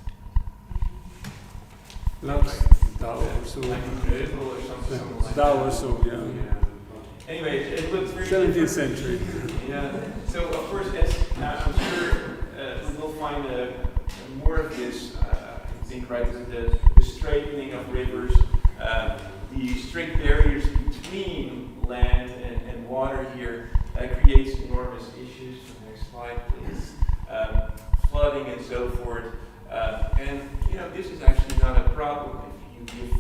Lux, Dow or so. Like Reuvel or something like Dow that. or so, yeah. Anyway, it looks very 17th different. century. Yeah. So of course, as I'm sure we will find more of this. I think right the straightening of rivers, the strict barriers between land and water here creates enormous issues. Next slide, please. Flooding and so forth. And this is actually not a problem if you give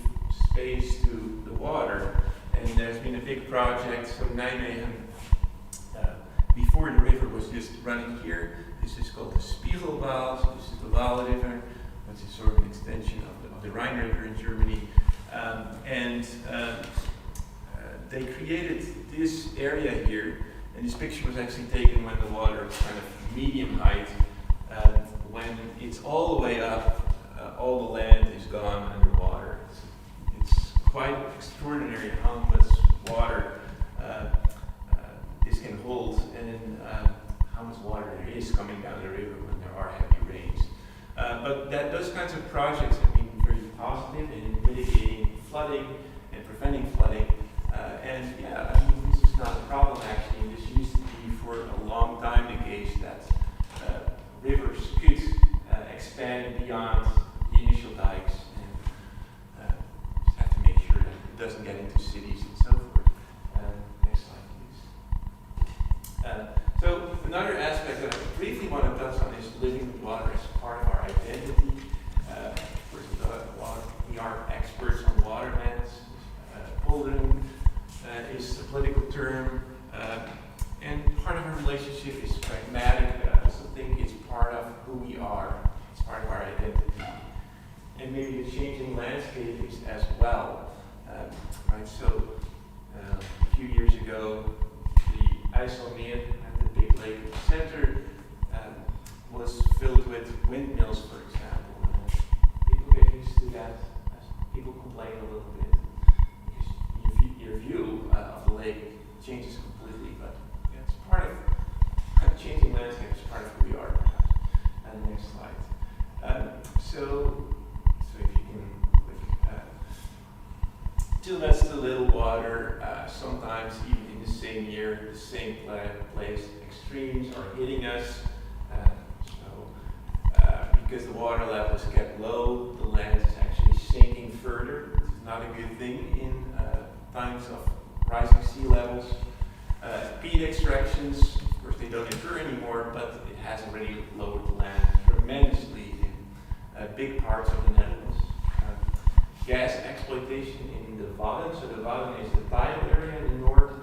space to the water. And there's been a big project from Nijmegen. Before the river was just running here. This is called the Spiegelwaal. So this is the Waal River, which is sort of an extension of the Rhine River in Germany. They created this area here, and this picture was actually taken when the water was kind of medium height. When it's all the way up, all the land is gone underwater. It's quite extraordinary how much water this can hold, and how much water there is coming down the river when there are heavy rains. But those kinds of projects have been very positive in mitigating flooding and preventing flooding. This is not a problem actually. This used to be for a long time the case that rivers could expand beyond the initial dikes, and just have to make sure that it doesn't get into cities and so forth. Next slide, please. So another aspect that I briefly want to touch on is living with water as part of our identity. We are experts on waterlands. Poldering is a political term, and part of our relationship is pragmatic, but I also think it's part of who we are. It's part of our identity. And maybe the changing landscape is as well. So a few years ago, the IJsselmeer, the big lake in the center, was filled with windmills, for example. People get used to that. People complain a little bit because your view of the lake changes completely. But it's part of changing landscape. It's part of who we are, perhaps. And next slide. So if you can click. Till that's the little water. Sometimes even in the same year, the same place, extremes are hitting us. Because the water level is kept low, the land is actually sinking further. This is not a good thing in times of rising sea levels. Peat extractions, of course, they don't occur anymore, but it has already lowered the land tremendously in big parts of the Netherlands. Gas exploitation in the Wadden. So the Wadden is the tidal area in the north,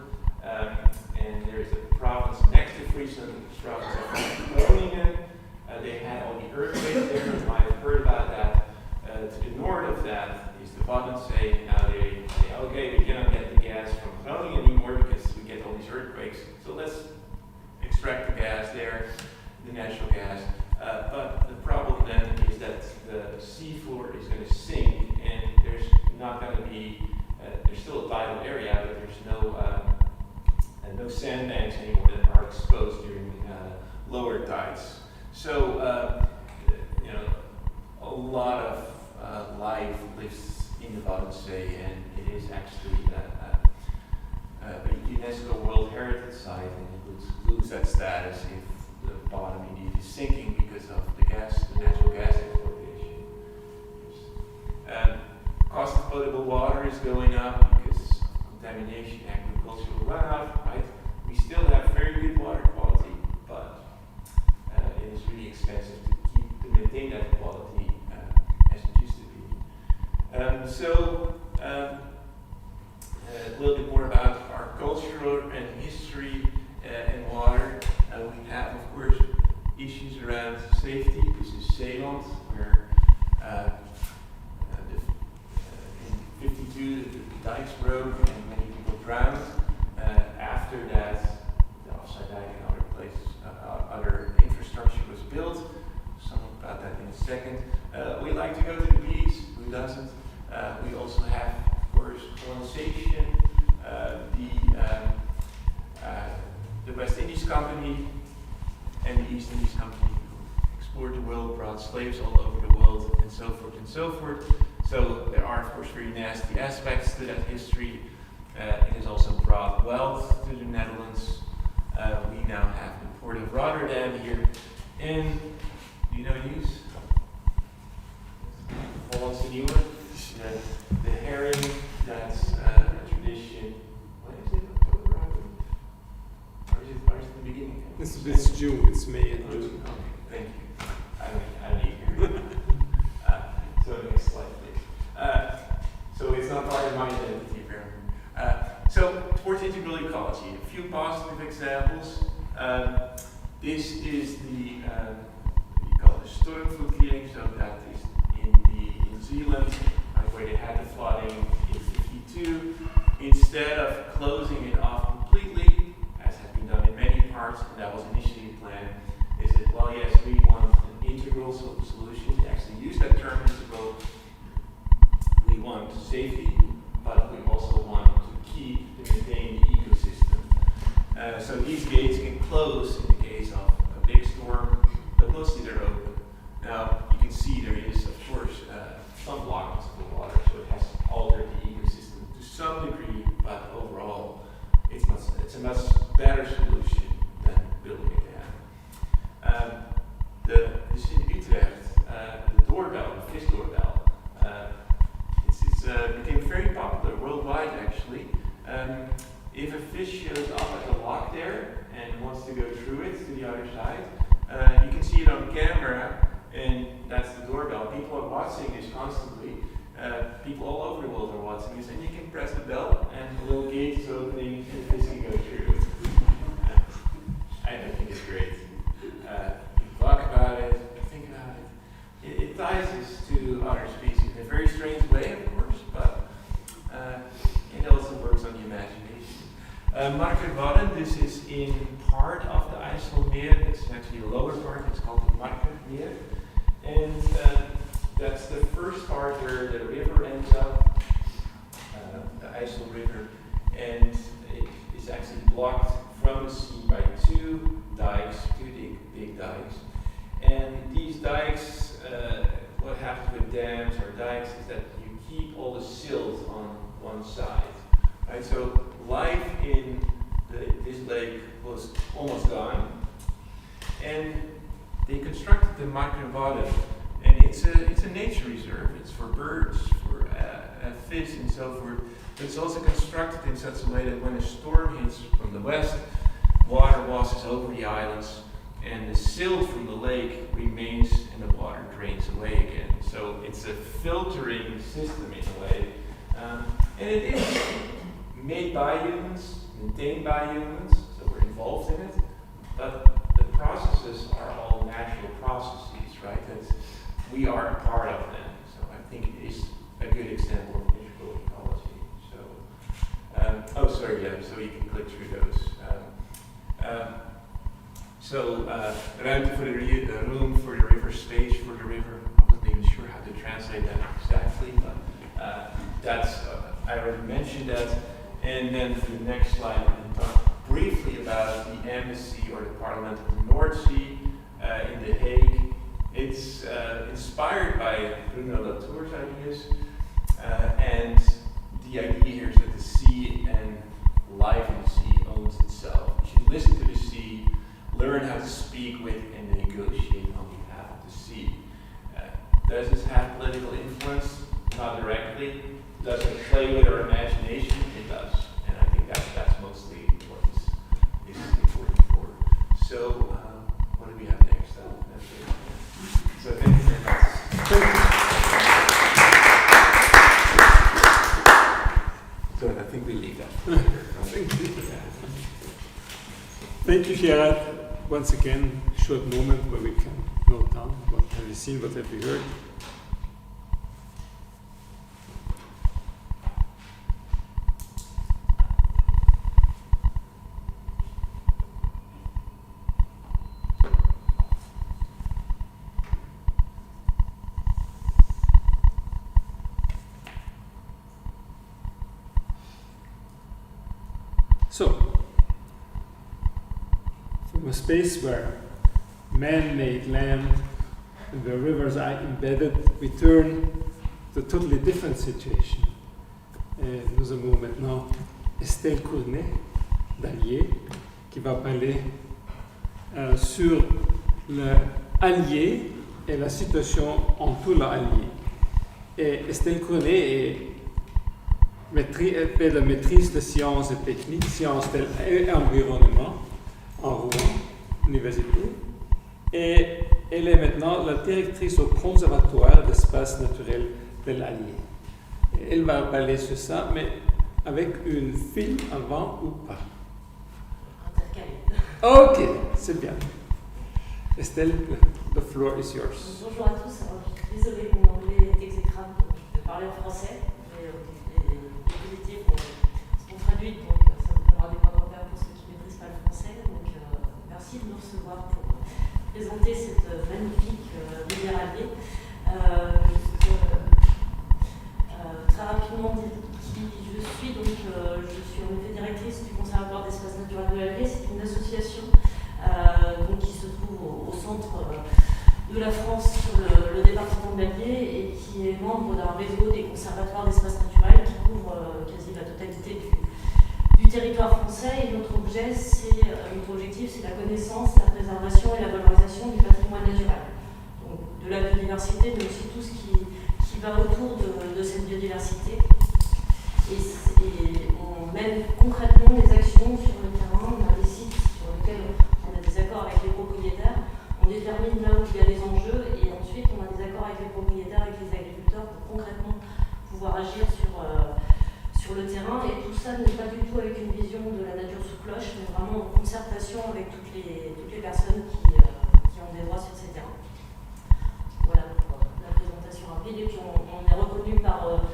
and there is a province next to Friesland, the province of Groningen. They had all the earthquakes there. You might have heard about that. To the north of that is the Waddenzee. Now they say, okay, we cannot get the gas from Groningen anymore because we get all these earthquakes. So let's extract the gas there, the natural gas. But the problem then is that the seafloor is going to sink, and there's not going to be. There's still a tidal area, but there's no sandbanks anymore that are exposed during lower tides. So, a lot of life lives in the Waddenzee, and it is actually a UNESCO World Heritage Site, and it would lose that status if the bottom indeed is sinking because of the natural gas exploitation. Cost of potable water is going up because of contamination, agricultural runoff, right? We still have very good water quality, but it is really expensive to maintain that quality as it used to be. A little bit more about our culture and history and water. We have, of course, issues around safety. This is Zeeland, where in 52 the dikes broke and many people drowned. After that, the offside dike and other places, other infrastructure was built. Some about that in a second. We like to go to the beach. Who doesn't? We also have, of course, colonization. The West Indies Company and the East Indies Company explored the world, brought slaves all over the world, and so forth and so forth. So there are, of course, very nasty aspects to that history. It has also brought wealth to the Netherlands. We now have the port of Rotterdam here. And do you know news? Hollandse Nieuwe. The herring, that's a tradition. What is it? October, I believe? Or is it the beginning? It's June, it's May and June. Okay, thank you. I don't need herring. So next slide, please. So it's not part of my identity, apparently. So towards integral ecology, a few positive examples. This is the we call it stormvloedkering, so that is in Zealand, where they had the flooding in 52. Instead of closing it off completely, as has been done in many parts, and that was initially planned, is that, well, yes, we want an integral solution. They actually use that term integral. We want safety, but we also want to keep and maintain the ecosystem. So these gates can close in the case of a big storm, but mostly they're open. Now, you can see there is, of course, some blockage of the water, so it has altered the ecosystem to some degree, but overall, it's a much better solution than building it down. This is in Utrecht, the doorbell, the fish doorbell. It became very popular worldwide, actually. If a fish shows up at the lock there and wants to go through it to the other side, you can see it on camera, and that's the doorbell. People are watching this constantly. People all over the world are watching this, and you can press the bell, and the little gate is opening, and the fish can go through. I think it's great. You talk about it, you think about it. It ties us to other species in a very strange way, of course, but it also works on the imagination. Markerwadden, this is in part of the IJsselmeer. It's actually a lower part. It's called the Markermeer. And that's the first part where the river ends up, the IJssel River. And it is actually blocked from the sea by two dikes, two big dikes. And these dikes, what happens with dams or dikes is that you keep all the silt on one side. Right? So life in this lake was almost gone. And they constructed the Markerwadden, and it's a nature reserve. It's for birds, for fish, and so forth. But it's also constructed in such a way that when a storm hits from the west, water washes over the islands, and the silt from the lake remains, and the water drains away again. So it's a filtering system in a way, and it is made by humans, maintained by humans, so we're involved in it. But the processes are all natural processes, right? We are a part of them. So I think it is a good example of integral ecology. So you can click through those. Ruimte for the room for the river, space for the river. I wasn't even sure how to translate that exactly, but I already mentioned that. And then for the next slide, I'm going to talk briefly about the embassy or the Parliament of the North Sea in The Hague. It's inspired by Bruno Latour's ideas, and the idea here is that the sea and life in the sea owns itself. You should listen to the sea, learn how to speak with and negotiate on behalf of the sea. Does this have political influence? Not directly. Does it play with our imagination? It does. And I think that's mostly what this is important for. So, what do we have next? So thank you very much. So I think we leave that. Thank you, Gerard. Once again, short moment where we can note down what have you seen, what have you heard. So, from a space where man-made land and the rivers are embedded, we turn to a totally different situation. Et nous avons maintenant Estelle Cournet d'Allier qui va parler sur le Allier et la situation en tout l'Allier. Et Estelle Cournet fait la maîtrise de sciences et techniques, sciences et environnement en Rouen, université. Et elle est maintenant la directrice au conservatoire d'espaces naturels de l'Allier. Elle va parler sur ça, mais avec une film avant ou pas. Intercalé. Ok, c'est bien. Estelle, the floor is yours. Bonjour à tous. Alors, je suis désolée, mon anglais est exécrable, donc je vais parler en français. Mais les diapositives sont traduites, donc ça me donnera des points de repère pour ceux qui ne maîtrisent pas le français. Donc merci de nous recevoir pour présenter cette magnifique rivière Allier. Très rapidement, qui je suis, donc je suis en effet directrice du Conservatoire d'espaces naturels de l'Allier. C'est une association donc, qui se trouve au centre de la France, sur le département de l'Allier, et qui est membre d'un réseau des conservatoires d'espaces naturels qui couvre quasi la totalité du territoire français. Et notre objectif, c'est la connaissance, la préservation et la valorisation du patrimoine naturel. Donc, de la biodiversité, mais aussi tout ce qui va autour de cette biodiversité. Et on mène concrètement des actions sur le terrain. On a des sites sur lesquels on a des accords avec les propriétaires. On détermine là où il y a les enjeux, et ensuite on a des accords avec les propriétaires, avec les agriculteurs, pour concrètement pouvoir agir sur le terrain. Et tout ça n'est pas du tout avec une vision de la nature sous cloche, mais vraiment en concertation avec toutes les personnes qui ont des droits sur ces terrains. Voilà pour la présentation rapide. Et puis on est reconnu par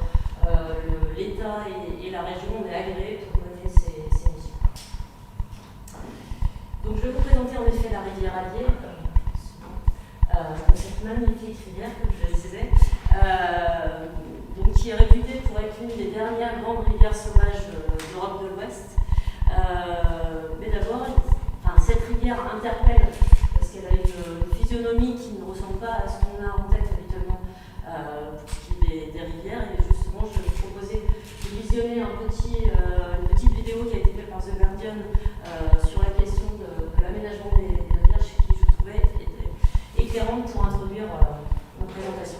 l'État et la région, on est agréé pour mener ces missions. Donc je vais vous présenter en effet la rivière Allier, cette magnifique rivière, comme je le disais, donc, qui est réputée pour être une des dernières grandes rivières sauvages d'Europe de l'Ouest. Mais d'abord, cette rivière interpelle parce qu'elle a une physionomie qui ne ressemble pas à ce qu'on a en tête habituellement pour ce qui est des rivières. Et justement, je vais vous proposer de visionner une petite vidéo qui a été faite par The Guardian sur la question de l'aménagement des rivières, qui je trouvais était éclairante pour introduire ma présentation.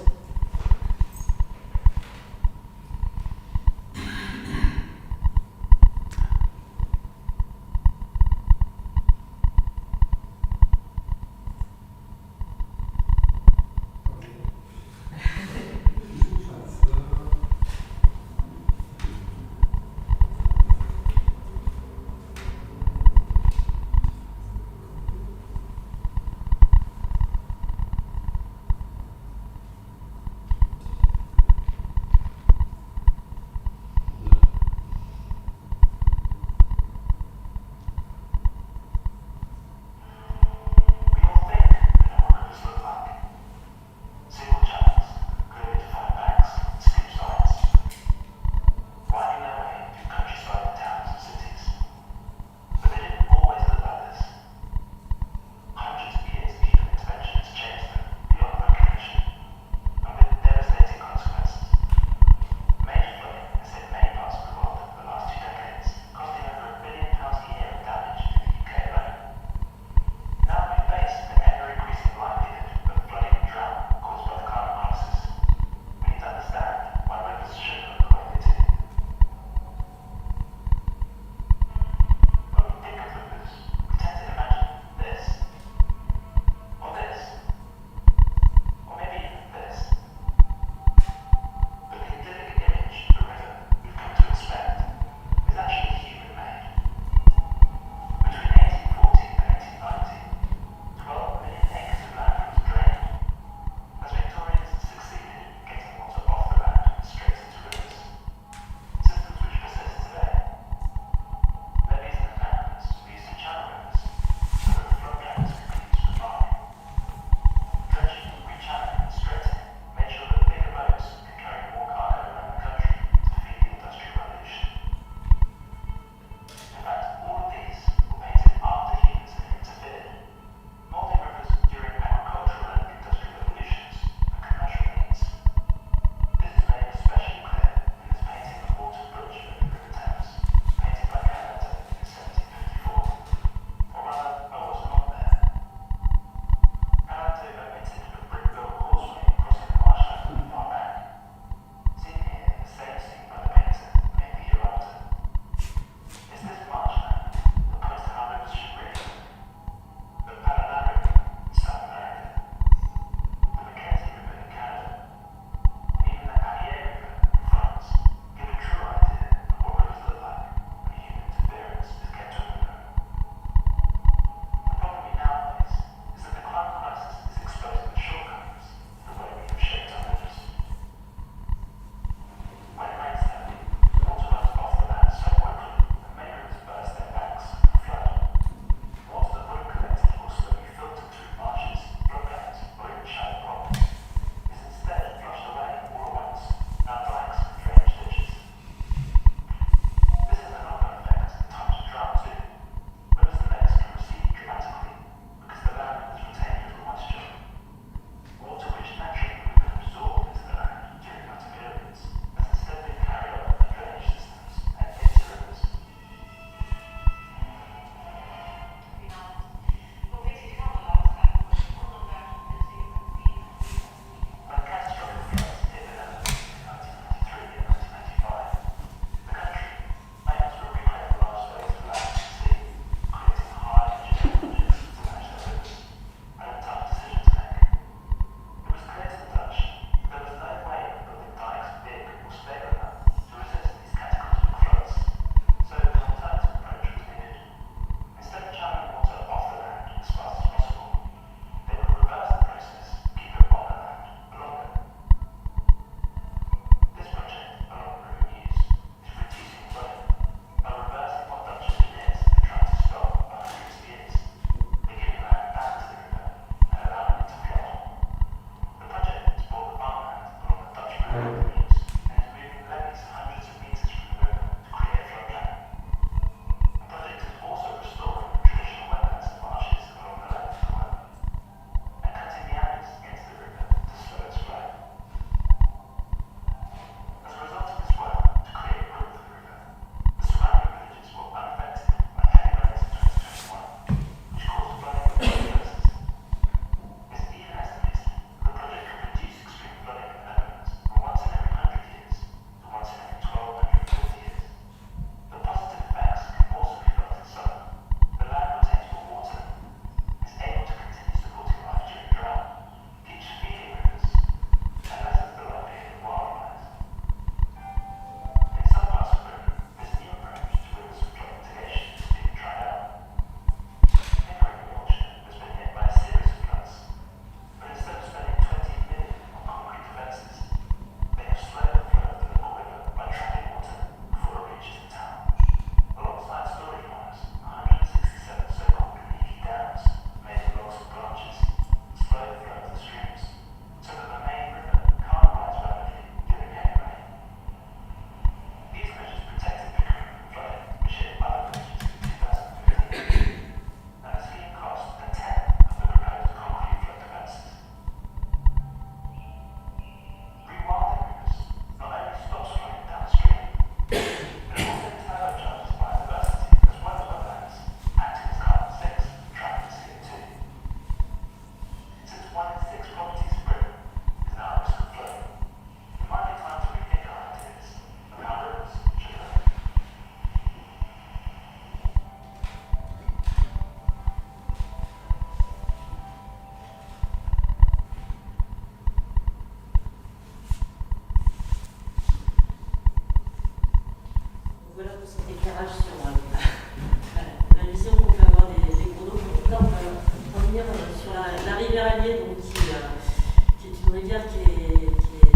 rivière qui est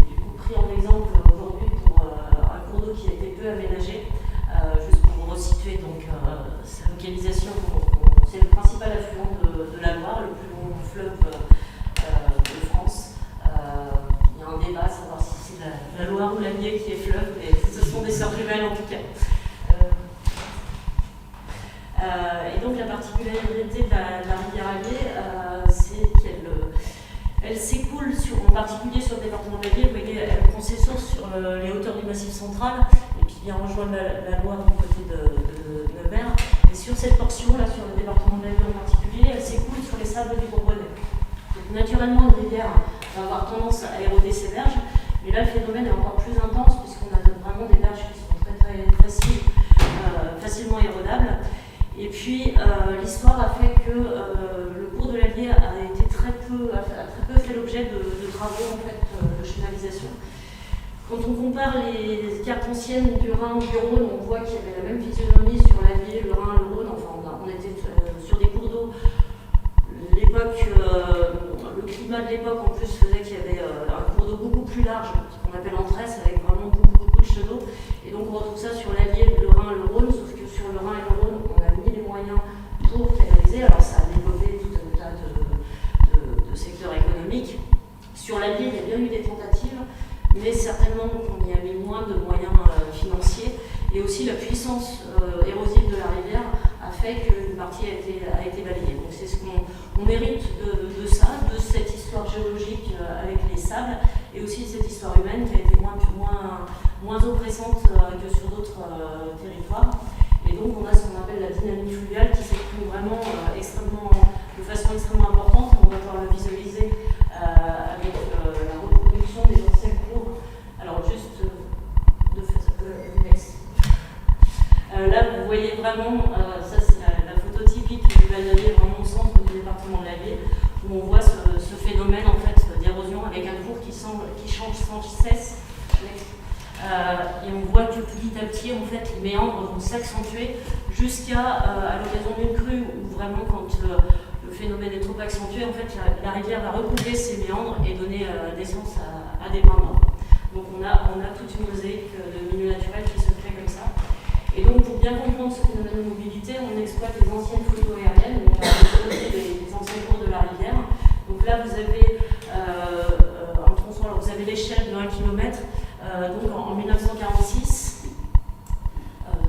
du coup pris en exemple aujourd'hui pour un cours d'eau qui a été peu aménagé. Juste pour vous resituer donc, sa localisation, c'est le principal affluent de la Loire, le plus long fleuve de France. Il y a un débat à savoir si c'est la Loire ou l'Allier qui est fleuve, mais ce sont des sœurs jumelles en tout cas. Et donc la particularité de la rivière Allier, c'est qu'elle s'écoule en particulier sur le département de l'Allier, vous voyez, elle prend ses sources sur les hauteurs du Massif central, et puis vient rejoindre la Loire du côté de Nevers. Et sur cette portion-là, sur le département de l'Allier en particulier, elle s'écoule sur les sables du Bourbonnais. Donc naturellement, une rivière va avoir tendance à éroder ses berges, mais là le phénomène est encore plus intense puisqu'on a vraiment des berges qui sont très facilement érodables. Et puis l'histoire a fait que le cours de l'Allier a très peu fait l'objet de travaux en fait, de chenalisation. Quand on compare les cartes anciennes du Rhin ou du Rhône, on voit qu'il y avait la même physionomie sur l'Allier, le Rhin, le Rhône. Enfin, on était sur des cours d'eau. Le climat de l'époque en plus faisait qu'il y avait un cours d'eau beaucoup plus large, ce qu'on appelle en tresse, avec vraiment beaucoup de chevaux. Et donc on retrouve ça sur l'Allier, le Rhin, le Rhône, sauf que sur le Rhin et le Rhône, on a mis les moyens pour canaliser. Alors ça a développé tout un tas de secteurs économiques. Sur l'Allier, il y a bien eu des tentatives, mais certainement on y a mis moins de moyens financiers. Et aussi la puissance érosive de la rivière a fait qu'une partie a été balayée. Donc c'est ce qu'on hérite de ça, de cette histoire géologique avec les sables, et aussi de cette histoire humaine qui a été moins oppressante que sur d'autres territoires. Et donc on a ce qu'on appelle la dynamique fluviale qui s'exprime vraiment de façon extrêmement importante. On va pouvoir le visualiser avec la reproduction des anciens cours. Alors juste là, vous voyez vraiment, ça c'est la photo typique du Val d'Allier, vraiment au centre du département de l'Allier, où on voit ce phénomène en fait d'érosion avec un cours qui change sans cesse. Et on voit que petit à petit, en fait, les méandres vont s'accentuer jusqu'à à l'occasion d'une crue, où vraiment quand le phénomène est trop accentué, en fait, la rivière va recouvrer ses méandres et donner naissance à des bains morts. Donc on a toute une mosaïque de milieux naturels qui se crée comme ça. Et donc, pour bien comprendre ce phénomène de mobilité, on exploite les anciennes photos aériennes, donc on va exploiter les anciens cours de la rivière. Donc là, vous avez un tronçon, alors vous avez l'échelle de 1 km, donc en 1946.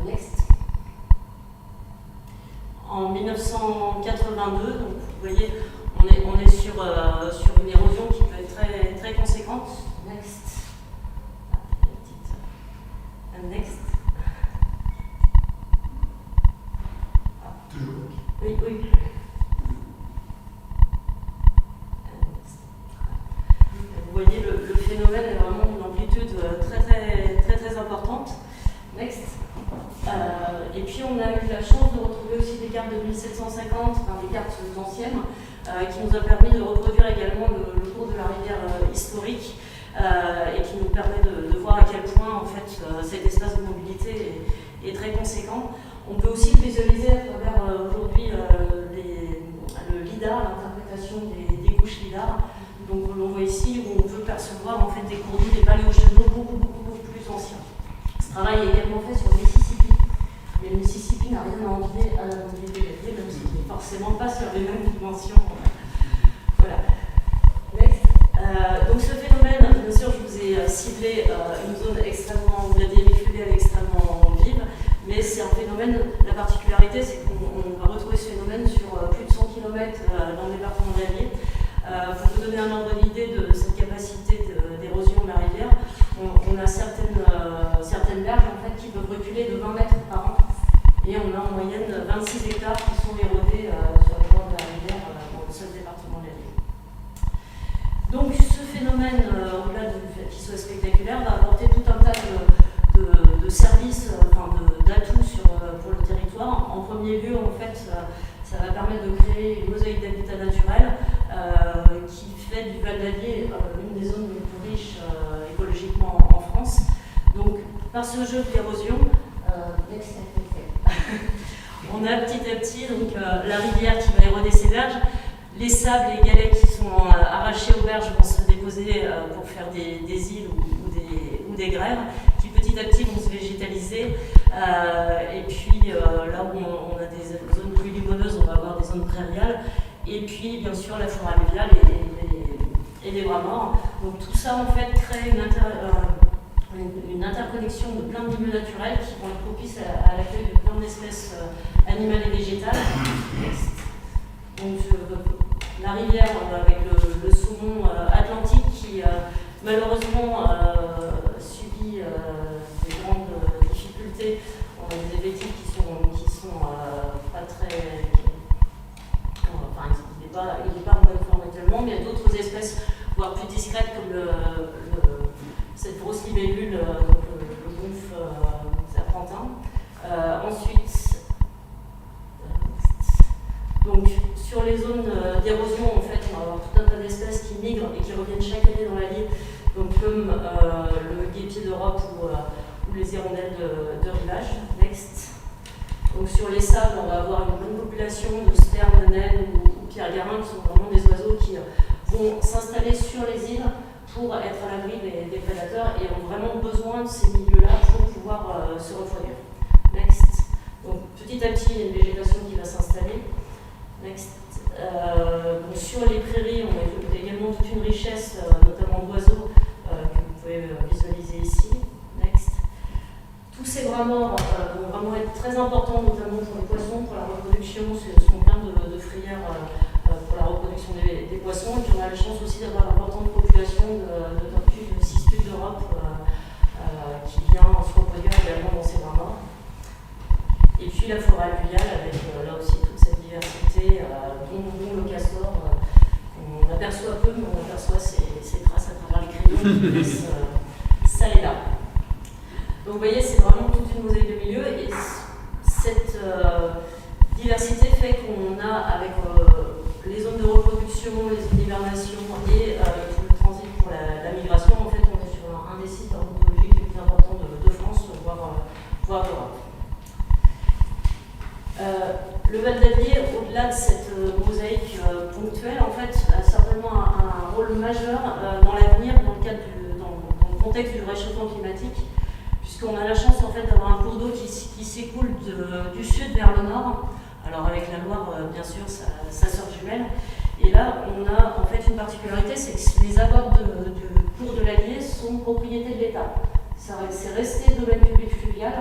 Next. En 1982, donc vous voyez, on est sur une érosion qui peut être très conséquente. Next. Next. Oui. Vous voyez, le phénomène est vraiment d'une amplitude très importante. Next. Et puis on a eu la chance de retrouver aussi des cartes de 1750, des cartes anciennes, qui nous a permis de reproduire également le cours de la rivière historique, et qui nous permet de voir à quel point en fait cet espace de mobilité est très conséquent. On peut aussi le visualiser à travers aujourd'hui le lidar, l'interprétation des couches lidar. Donc l'on voit ici où on peut percevoir en fait des cours d'eau, des paléochenaux beaucoup plus anciens. Ce travail est également fait sur le Mississippi. Mais le Mississippi n'a rien à envier à la mobilité de l'Allier, même s'il n'est forcément pas sur les mêmes dimensions. Voilà. Next. Donc ce phénomène, bien sûr, je vous ai ciblé une zone extrêmement, où la dynamique fluviale est extrêmement vive. Mais c'est un phénomène, la particularité c'est qu'on va retrouver ce phénomène sur plus de 100 km dans le département de l'Allier. Pour vous donner un ordre d'idée de cette capacité d'érosion de la rivière, on a certaines berges en fait, qui peuvent reculer de 20 mètres par an. Et on a en moyenne 26 hectares qui sont érodés sur le bord de la rivière dans le seul département de l'Allier. Donc ce phénomène, au-delà du fait qu'il soit spectaculaire, va apporter tout un tas de services, d'atouts pour le territoire. En premier lieu, en fait, ça va permettre de créer une mosaïque d'habitat naturel qui fait du Val d'Allier une des zones les plus riches écologiquement en France. Donc, par ce jeu de l'érosion, on a petit à petit donc, la rivière qui va éroder ses berges, les sables et les galets qui sont arrachés aux berges vont se déposer utilisés pour faire des îles ou des grèves, qui petit à petit vont se végétaliser. Et puis là où on a des zones plus limoneuses, on va avoir des zones prairiales. Et puis bien sûr la forêt alluviale et les bras morts. Donc tout ça en fait crée une interconnexion de plein de milieux naturels qui vont être propices à l'accueil de plein d'espèces animales et végétales. Donc la rivière avec le saumon atlantique qui malheureusement subit des grandes difficultés. On a des effectifs qui sont pas très... Enfin, il n'est pas en bonne forme actuellement, mais il y a d'autres espèces, voire plus discrètes, comme cette grosse libellule, le gonf serpentin. Ensuite, donc, sur les zones d'érosion, en fait, on va avoir tout un tas d'espèces qui migrent et qui reviennent chaque année dans la ville, donc comme le guépier d'Europe ou les hirondelles de rivage. Next. Donc sur les sables, on va avoir une bonne population de sternes, de naines ou pierres-garins, qui sont vraiment des oiseaux qui vont s'installer sur les îles pour être à l'abri des prédateurs et ont vraiment besoin de ces milieux-là pour pouvoir se reproduire. Next. Donc petit à petit, il y a une végétation qui va s'installer. Next. Donc, sur les prairies, on a également toute une richesse, notamment d'oiseaux, que vous pouvez visualiser ici. Next. Tous ces bras morts vont vraiment être très importants, notamment pour les poissons, pour la reproduction. Ce sont plein de frayères pour la reproduction des poissons. Et puis on a la chance aussi d'avoir une importante population de tortues du cistus d'Europe qui vient se reproduire également dans ces bras morts. Et puis la forêt alluviale avec là aussi toute cette diversité, dont le castor, qu'on aperçoit peu, mais on aperçoit ses traces à travers les crayons qui laissent ça et là. Donc vous voyez, c'est vraiment toute une mosaïque de milieux et cette diversité fait qu'on a avec les zones de reproduction, les zones d'hibernation et tout le transit pour la migration, en fait on est sur un des sites ornithologiques les plus importants de France, voire d'Europe. Le Val d'Allier, au-delà de cette mosaïque ponctuelle, en fait, a certainement un rôle majeur dans l'avenir, dans le contexte du réchauffement climatique, puisqu'on a la chance en fait d'avoir un cours d'eau qui s'écoule du sud vers le nord. Alors avec la Loire, bien sûr, sa sœur jumelle. Et là, on a en fait une particularité, c'est que les abords du cours de l'Allier sont propriété de l'État. C'est resté domaine public fluvial.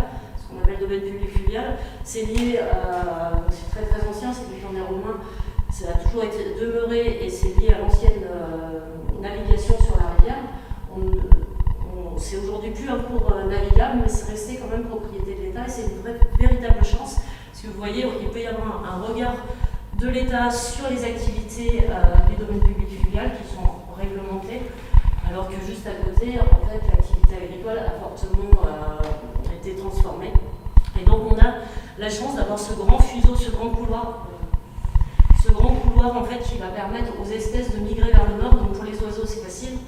On appelle domaine public fluvial, c'est lié, c'est très très ancien, c'est du temps des Romains, ça a toujours été demeuré et c'est lié à l'ancienne navigation sur la rivière. C'est aujourd'hui plus un cours navigable, mais c'est resté quand même propriété de l'État et c'est une véritable chance, parce que vous voyez, il peut y avoir un regard de l'État sur les activités du domaine public fluvial qui sont réglementées, alors que juste à côté, en fait, l'activité agricole a fortement été transformée. Et donc on a la chance d'avoir ce grand fuseau, ce grand couloir en fait qui va permettre aux espèces de migrer vers le nord. Donc pour les oiseaux c'est facile,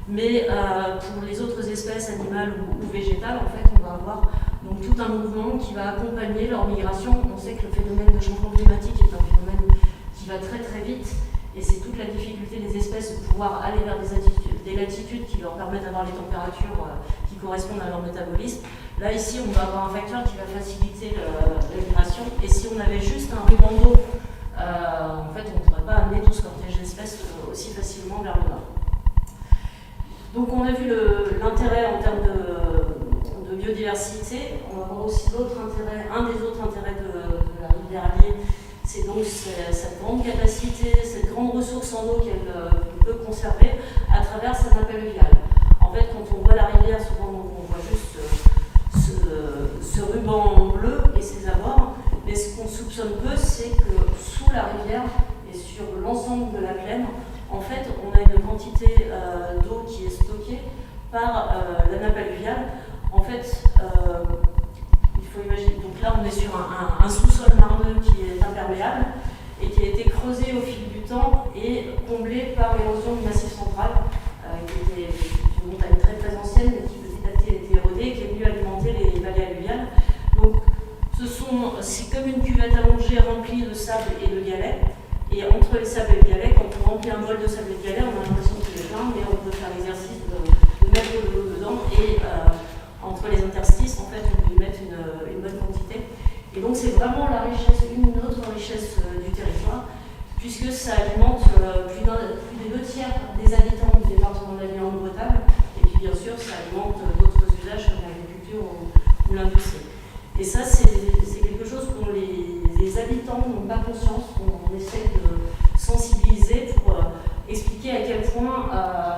mais pour les autres espèces animales ou végétales, en fait, on va avoir donc tout un mouvement qui va accompagner leur migration. On sait que le phénomène de changement climatique est un phénomène qui va très très vite. Et c'est toute la difficulté des espèces de pouvoir aller vers des latitudes qui leur permettent d'avoir les températures qui correspondent à leur métabolisme. Là, ici, on va avoir un facteur qui va faciliter la migration. Et si on avait juste un ruban d'eau, en fait, on ne pourrait pas amener tout ce cortège d'espèces aussi facilement vers le nord. Donc, on a vu l'intérêt en termes de biodiversité. On va voir aussi l'autre intérêt, un des autres intérêts de la rivière Allier. C'est donc cette grande capacité, cette grande ressource en eau qu'elle peut conserver à travers sa nappe alluviale. En fait, quand on voit la rivière, souvent on voit juste ce ruban bleu et ses abords, mais ce qu'on soupçonne peu, c'est que sous la rivière et sur l'ensemble de la plaine, en fait, on a une quantité d'eau qui est stockée par la nappe alluviale. En fait, il faut imaginer, donc là on est sur un sous-sol marneux qui est imperméable et qui a été creusé au fil du temps et comblé par l'érosion du massif central, qui était une montagne très très ancienne mais qui petit à petit a été érodée et qui est venue alimenter les vallées alluviales. Donc c'est comme une cuvette allongée remplie de sable et de galets. Et entre les sables et le galet, quand on remplit un bol de sable et de galets, on a l'impression qu'il est plein, mais on peut faire puisque ça alimente plus des 2/3 des habitants du département de la Vienne en eau potable, et puis bien sûr ça alimente d'autres usages comme l'agriculture ou l'industrie. Et ça c'est quelque chose dont les habitants n'ont pas conscience, qu'on essaie de sensibiliser pour expliquer à quel point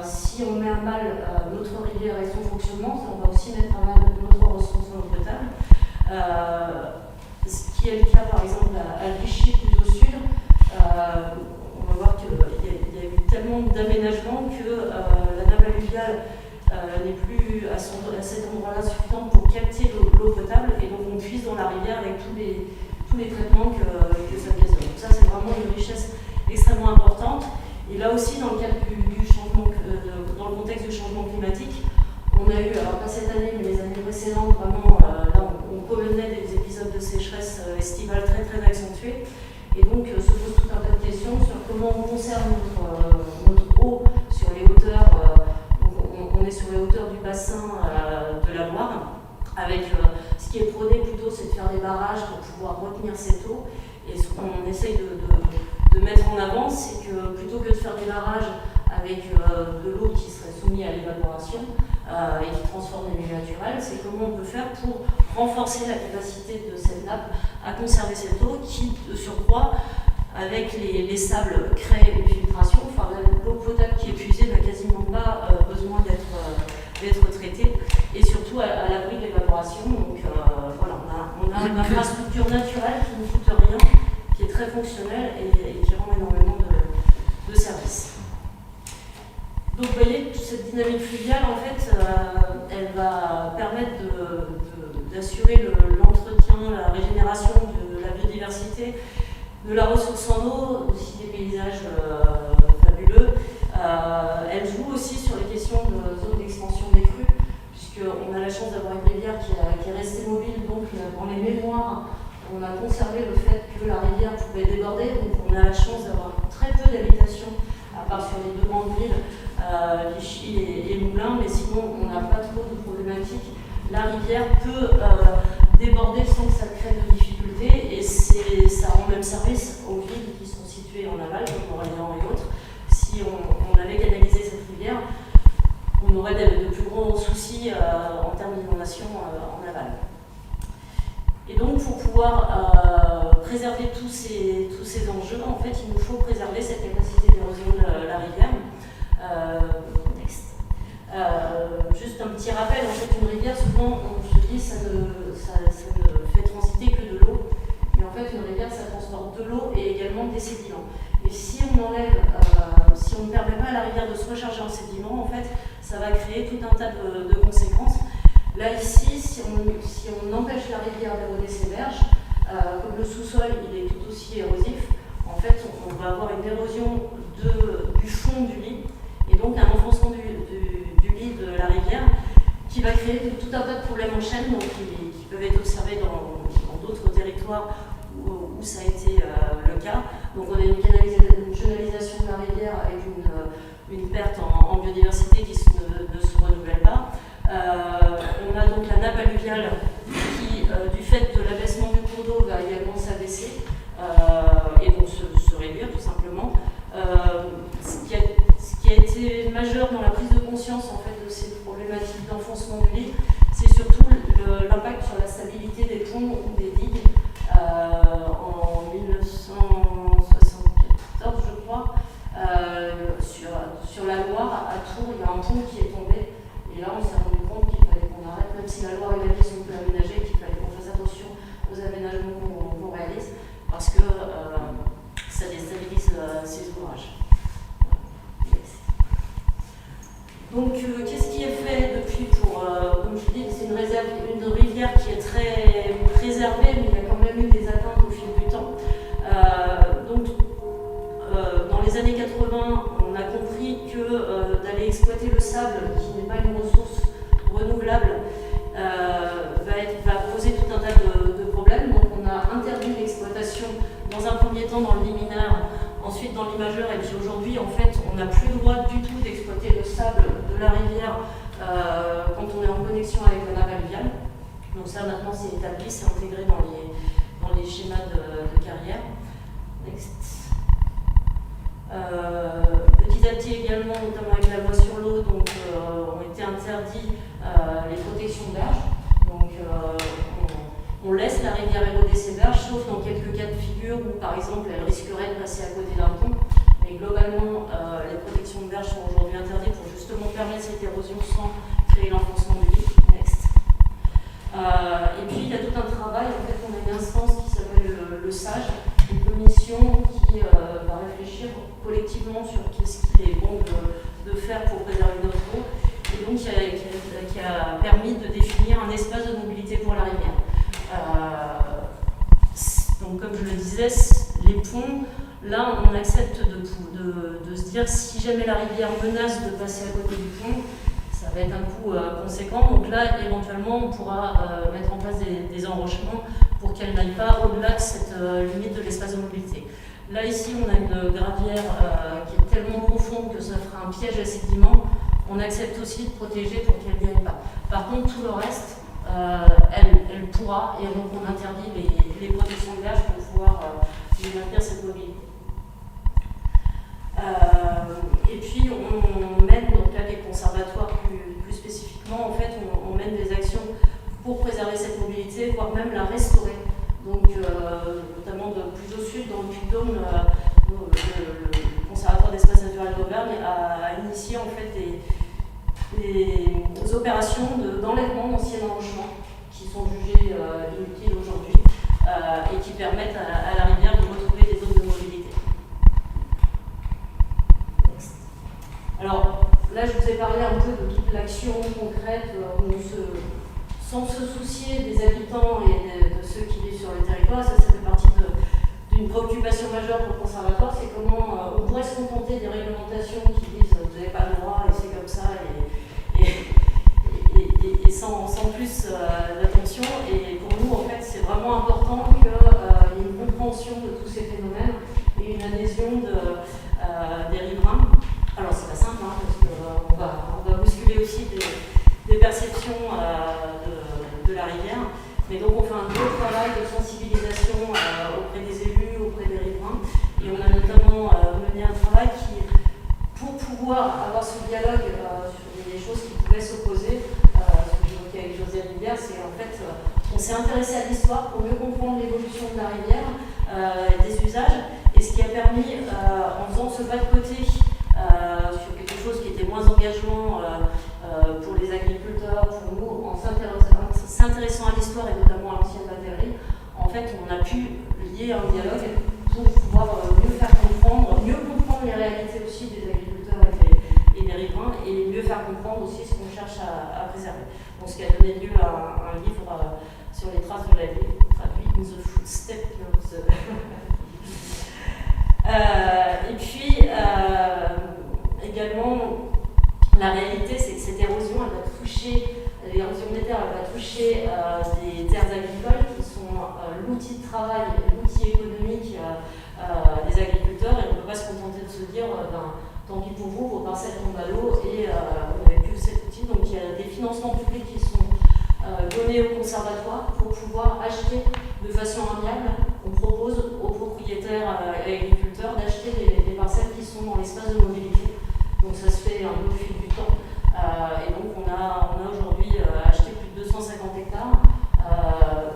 si on met à mal notre rivière et son fonctionnement, on va aussi mettre à mal notre ressource en eau potable. Ce qui est le cas par exemple à Vichy, plus au sud, on va voir qu'il y a eu tellement d'aménagements que la nappe alluviale n'est plus à cet endroit-là suffisante pour capter l'eau potable, et donc on puise dans la rivière avec tous les traitements que ça occasionne. Donc ça c'est vraiment une richesse extrêmement importante. Et là aussi, dans le cadre du changement, dans le contexte du changement climatique, on a eu, alors pas cette année, mais les années précédentes, vraiment, là, on connaît des épisodes de sécheresse estivale très très accentués. Et donc, se pose tout un tas de questions sur comment on conserve notre eau sur les hauteurs. Donc on est sur les hauteurs du bassin de la Loire, avec ce qui est prôné plutôt, c'est de faire des barrages pour pouvoir retenir cette eau. Et ce qu'on essaye de mettre en avant, c'est que plutôt que de faire des barrages avec de l'eau qui serait soumise à l'évaporation et qui transforme les milieux naturels, c'est comment on peut faire pour renforcer la capacité de cette nappe à conserver cette eau qui, de surcroît, avec les sables, crée une filtration. Enfin, l'eau potable qui est puisée n'a quasiment pas besoin d'être traitée, et surtout à l'abri de l'évaporation. Donc voilà, on a une infrastructure naturelle qui ne coûte rien, qui est très fonctionnelle et qui rend énormément de services. Donc vous voyez, toute cette dynamique fluviale, en fait, elle va permettre d'assurer l'entretien, la régénération de la biodiversité, de la ressource en eau, aussi des paysages fabuleux. Elle joue aussi sur les questions de zone d'expansion des crues, puisqu'on a la chance d'avoir une rivière qui est restée mobile, donc dans les mémoires, on a conservé le fait que la rivière pouvait déborder, donc on a la chance d'avoir très peu d'habitations, à part sur les deux grandes villes, Vichy et Moulins, mais sinon on n'a pas trop de problématiques. La rivière peut déborder sans que ça crée de difficultés, et ça rend même service aux villes qui sont situées en aval, comme Orléans et autres. Si on avait canalisé cette rivière, on aurait de plus gros soucis en termes d'inondation en aval. Et donc, pour pouvoir préserver tous ces enjeux, en fait, il nous faut préserver cette capacité d'érosion de la rivière. Juste un petit rappel, en fait, une rivière, souvent, on se dit ça ne fait transiter que de l'eau. Mais en fait, une rivière, ça transporte de l'eau et également des sédiments. Et si on enlève, si on ne permet pas à la rivière de se recharger en sédiments, en fait, ça va créer tout un tas de conséquences. Là, ici, si on empêche la rivière d'éroder ses berges, comme le sous-sol il est tout aussi érosif, en fait, on va avoir une érosion du fond du lit, et donc un enfoncement du lit de la rivière qui va créer tout un tas de problèmes en chaîne, donc, qui peuvent être observés dans d'autres territoires où ça a été le cas. Donc on a une canalisation de la rivière avec une perte en biodiversité qui ne se renouvelle pas. On a donc la nappe alluviale qui, du fait de l'abaissement du cours d'eau, va également s'abaisser et donc se réduire tout simplement. Ce qui a été majeur dans la prise de conscience en fait, de ces problématiques d'enfoncement du lit, c'est surtout l'impact sur la stabilité des ponts ou des digues. En 1974, je crois, sur la Loire, à Tours, il y a un pont qui est tombé. Et là, on s'est rendu compte qu'il fallait qu'on arrête, même si la Loire et la Vie sont plus aménagées, qu'il fallait qu'on fasse attention aux aménagements qu'on réalise, parce que ça déstabilise ces ouvrages. Donc, qu'est-ce qui est fait depuis pour, comme je dis, c'est une rivière qui est très préservée, mais il y a quand même eu des atteintes au fil du temps. Dans les années 80, on a compris que d'aller exploiter le sable, qui n'est pas une ressource renouvelable, va poser tout un tas de problèmes. Donc on a interdit l'exploitation dans un premier temps dans le liminaire, ensuite dans l'imageur, et puis aujourd'hui en fait on n'a plus le droit du tout d'exploiter le sable de la rivière quand on est en connexion avec la nappe alluviale. Donc ça maintenant c'est établi, c'est intégré dans les schémas de carrière. Next. Petit à petit également, notamment avec la loi sur l'eau, donc ont été interdits les protections de berges. Donc on laisse la rivière éroder ses berges, sauf dans quelques cas de figure où par exemple elle risquerait de passer à côté d'un pont. Mais globalement, les protections de berges sont aujourd'hui interdites pour justement permettre cette érosion sans créer l'enfoncement du lit. Next. Et puis il y a tout un travail, en fait on a une instance qui s'appelle le SAGE, une commission qui va réfléchir collectivement sur qu'est-ce qu'il est bon de faire pour préserver notre eau, et donc qui a permis de définir un espace de mobilité pour la rivière. Donc comme je le disais, les ponts, là on accepte de se dire si jamais la rivière menace de passer à côté du pont, ça va être un coût conséquent, donc là éventuellement on pourra mettre en place des enrochements pour qu'elle n'aille pas au-delà de cette limite de l'espace de mobilité. Là ici on a une gravière qui est tellement profonde que ça fera un piège à sédiments. On accepte aussi de protéger pour qu'elle n'y aille pas. Par contre tout le reste, elle pourra, et donc on interdit les protections de berge pour pouvoir lui maintenir cette mobilité. Et puis on mène, donc là les conservatoires plus spécifiquement, en fait on mène des actions pour préserver cette mobilité, voire même la restaurer. Donc notamment plus au sud, dans le Puy-de-Dôme, le conservatoire d'espace naturel d'Auvergne a initié en fait des opérations d'enlèvement d'anciens enrochements qui sont jugés inutiles aujourd'hui et qui permettent à la rivière de retrouver des zones de mobilité. Alors là, je vous ai parlé un peu de toute l'action concrète sans se soucier des habitants et de ceux qui vivent sur le territoire. Ça fait partie d'une préoccupation majeure pour le conservatoire, c'est comment on pourrait se contenter des réglementations qui disent vous n'avez pas le droit et c'est comme ça et sans plus d'attention. Et pour nous, en fait, c'est vraiment important qu'il y ait une compréhension de tous ces phénomènes et une adhésion des riverains. Alors c'est pas simple, parce qu'on va bousculer aussi des perceptions de la rivière, mais donc on fait un gros travail de sensibilisation auprès des élus, auprès des riverains, et on a notamment mené un travail qui, pour pouvoir avoir ce dialogue sur des choses qui pouvaient s'opposer, ce que j'évoquais avec José Rivière, c'est en fait on s'est intéressé à l'histoire pour mieux comprendre l'évolution de la rivière, des usages, et ce qui a permis, en faisant ce pas de côté sur quelque chose qui était moins engageant pour les agriculteurs, pour nous, en s'intéressant à l'histoire et notamment à l'ancienne batellerie, en fait, on a pu lier un dialogue pour pouvoir mieux comprendre les réalités aussi des agriculteurs et des riverains, et mieux faire comprendre aussi ce qu'on cherche à préserver. Donc, ce qui a donné lieu à un livre sur les traces de la vie, traduit In the Footsteps of the... et puis, également, la réalité, c'est que cette érosion, elle va toucher, l'érosion des terres, elle va toucher des terres agricoles qui sont l'outil de travail, l'outil économique des agriculteurs, et on ne peut pas se contenter de se dire, tant pis pour vous, vos parcelles tombent à l'eau et vous n'avez plus cet outil. Donc il y a des financements publics qui sont donnés au conservatoire pour pouvoir acheter de façon amiable. On propose aux propriétaires et agriculteurs d'acheter des parcelles qui sont dans l'espace de mobilité. Donc ça se fait un peu au fil du temps. Et donc on a aujourd'hui acheté plus de 250 hectares.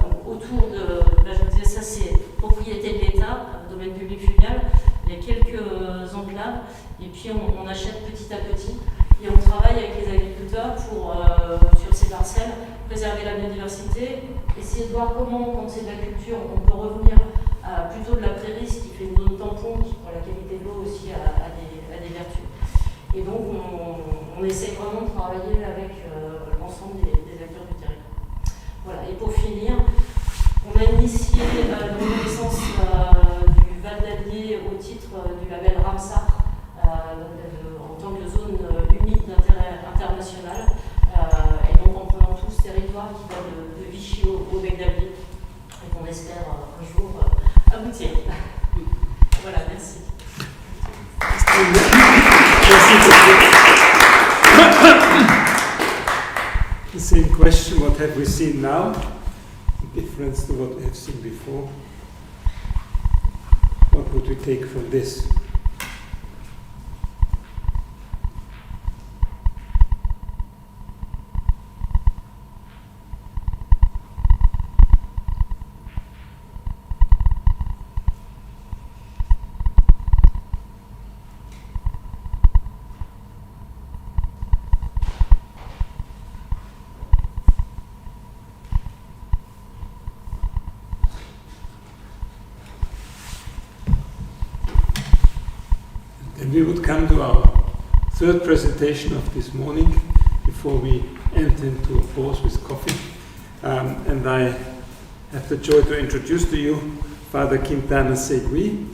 Donc autour de, là je vous disais, ça c'est propriété de l'État, domaine public fluvial. Il y a quelques enclaves et puis on achète petit à petit. Et on travaille avec les agriculteurs pour, sur ces parcelles, préserver la biodiversité, essayer de voir comment, quand c'est de la culture, on peut revenir plutôt de la prairie, ce qui fait une zone tampon, qui pour la qualité de l'eau aussi a des vertus. Et donc on essaie vraiment de travailler avec l'ensemble des acteurs du territoire. Voilà, et pour finir, on a initié la reconnaissance du Val d'Allier au titre du label Ramsar, en tant que zone humide d'intérêt international, et donc en prenant tout ce territoire qui va de Vichy au Bec d'Allier, et qu'on espère un jour aboutir. Voilà, merci. The same question, what have we seen now? In difference to what we have seen before. What would we take from this? And we would come to our third presentation of this morning before we enter into a pause with coffee. And I have the joy to introduce to you Father Quintana Segui,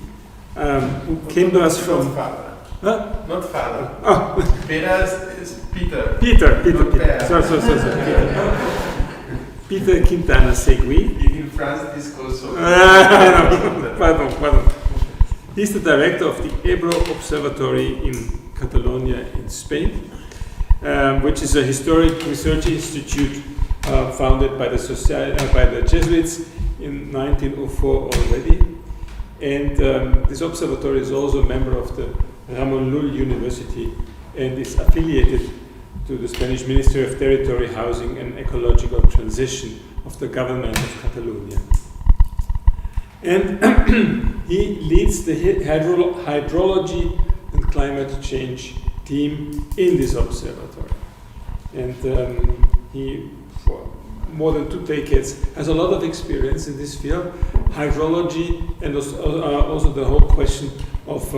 who came to us from... Not father. Huh? Not father. Oh, Peter is Peter. Peter. Not Peter. Sorry. Peter Quintana Segui. In France, this goes so. Pardon. He's the director of the Ebro Observatory in Catalonia in Spain, which is a historic research institute founded by the Jesuits in 1904 already. And this observatory is also a member of the Ramon Llull University and is affiliated to the Spanish Ministry of Territory, Housing and Ecological Transition of the government of Catalonia. And he leads the hydrology and climate change team in this observatory. And he, for more than 2 decades, has a lot of experience in this field, hydrology, and also the whole question of,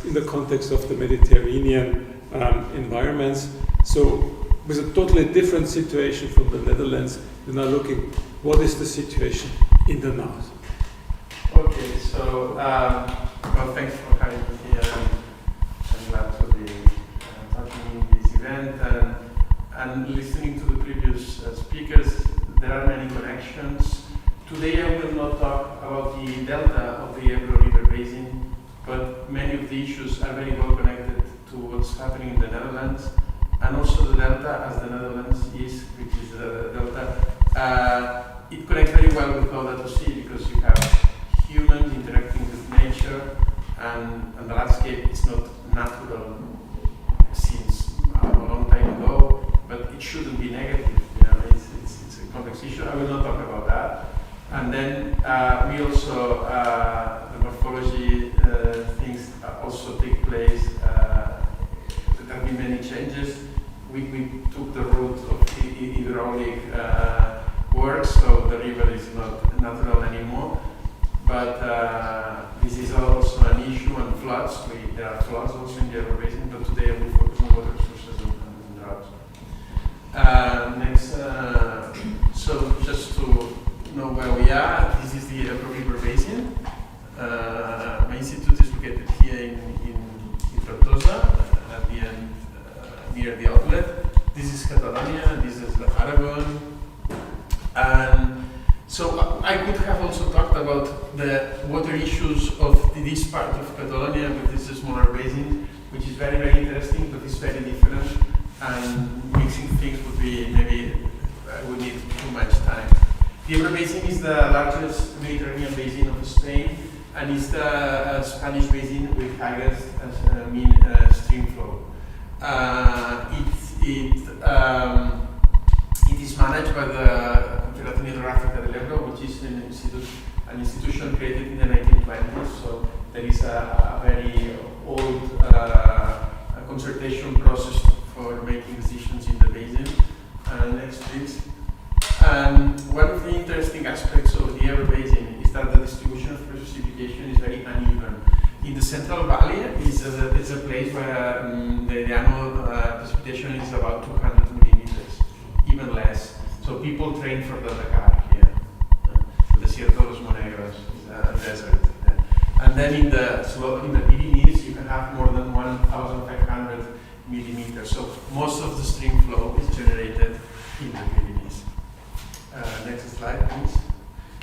in the context of the Mediterranean environments. So, with a totally different situation from the Netherlands, we're now looking what is the situation in the north. Okay, so well, thanks for having me here. I'm glad to be talking in this event and listening to the previous speakers. There are many connections. Today I will not talk about the delta of the Ebro River Basin, but many of the issues are very well connected to what's happening in the Netherlands, and also the delta, as the Netherlands is, which is the delta. It connects very well with Laudato Si because you have humans interacting with nature, and the landscape is not natural since a long time ago, but it shouldn't be negative. You know, it's a complex issue. I will not talk about that. And then we also the morphology things also take place. There have been many changes. We took the route of hydraulic works, so the river is not natural anymore. But this is also an issue on floods. There are floods also in the Ebro Basin, but today I will focus on water resources and drought. Next, so just to know where we are, this is the Ebro River Basin. My institute is located here in Tortosa, at the end, near the outlet. This is Catalonia, this is Aragon. And so I could have also talked about the water issues of this part of Catalonia, but this is a smaller basin, which is very, very interesting, but it's very different. And mixing things would be maybe, would need too much time. The Ebro Basin is the largest Mediterranean basin of Spain, and is the Spanish basin with highest mean stream flow. It is managed by the Confederación Hidrográfica del Ebro, which is an institution created in the 1920s. So there is a very old consultation process for making decisions in the basin. Next, please. And one of the interesting aspects of the Ebro Basin is that the distribution of precipitation is very uneven. In the Central Valley is a place where the annual precipitation is about 200 millimeters, even less. So people train for the Dakar here. The Desierto de los Monegros is a desert. And then in the Pyrenees, you can have more than 1,500 millimeters. So most of the stream flow is generated in the Pyrenees. Next slide, please.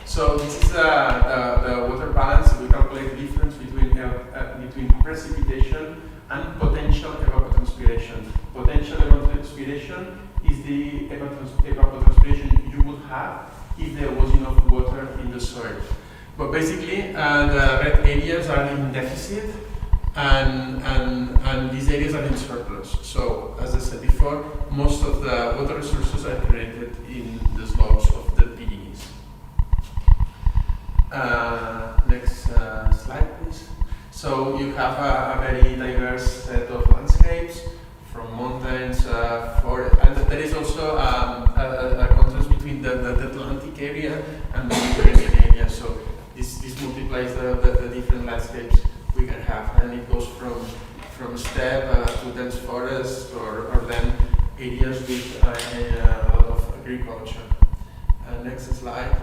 So this is the water balance. We calculate the difference between precipitation and potential evapotranspiration. Potential evapotranspiration is the evapotranspiration you would have if there was enough water in the soil. But basically, the red areas are in deficit, and these areas are in surplus. So, as I said before, most of the water resources are created in the slopes of the Pyrenees. Next slide, please. So you have a very diverse set of landscapes, from mountains, and there is also a contrast between the Atlantic area and the Mediterranean area. So this multiplies the different landscapes we can have, and it goes from or then areas with a lot of agriculture. Next slide.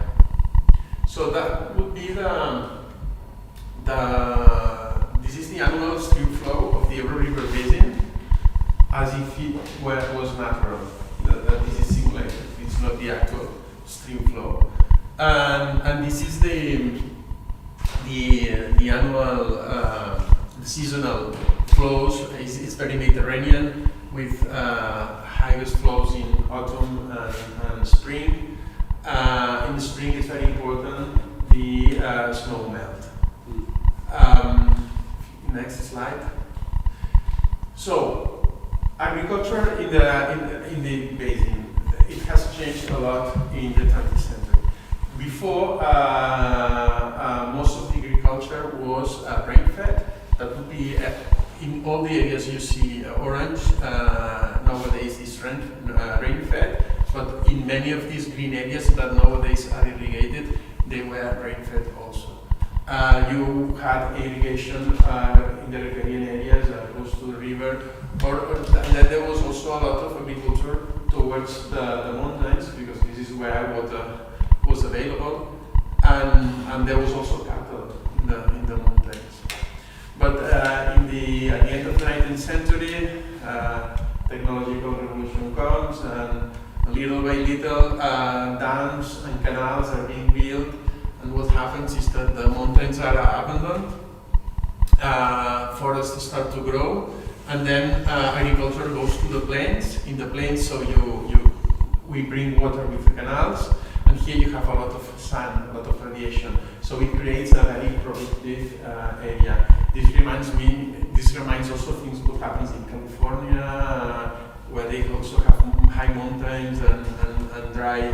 So that would be this is the annual stream flow of the Ebro River Basin as if it was natural. That this is simulated, it's not the actual stream flow. And this is the annual seasonal flows. It's very Mediterranean with highest flows in autumn and spring. In the spring, it's very important the snow melt. Next slide. So, agriculture in the basin, it has changed a lot in the 20th century. Before, most of the agriculture was rain-fed. That would be in all the areas you see orange. Nowadays is rain-fed, but in many of these green areas that nowadays are irrigated, they were rain-fed also. You had irrigation in the riparian areas close to the river, and then there was also a lot of agriculture towards the mountains because this is where water was available, and there was also cattle in the mountains. But at the end of the 19th century, technological revolution comes, and little by little dams and canals are being built. And what happens is that the mountains are abandoned, forests start to grow, and then agriculture goes to the plains. In the plains, so we bring water with the canals, and here you have a lot of sun, a lot of radiation. So it creates a very productive area. This reminds also things what happens in California, where they also have high mountains and dry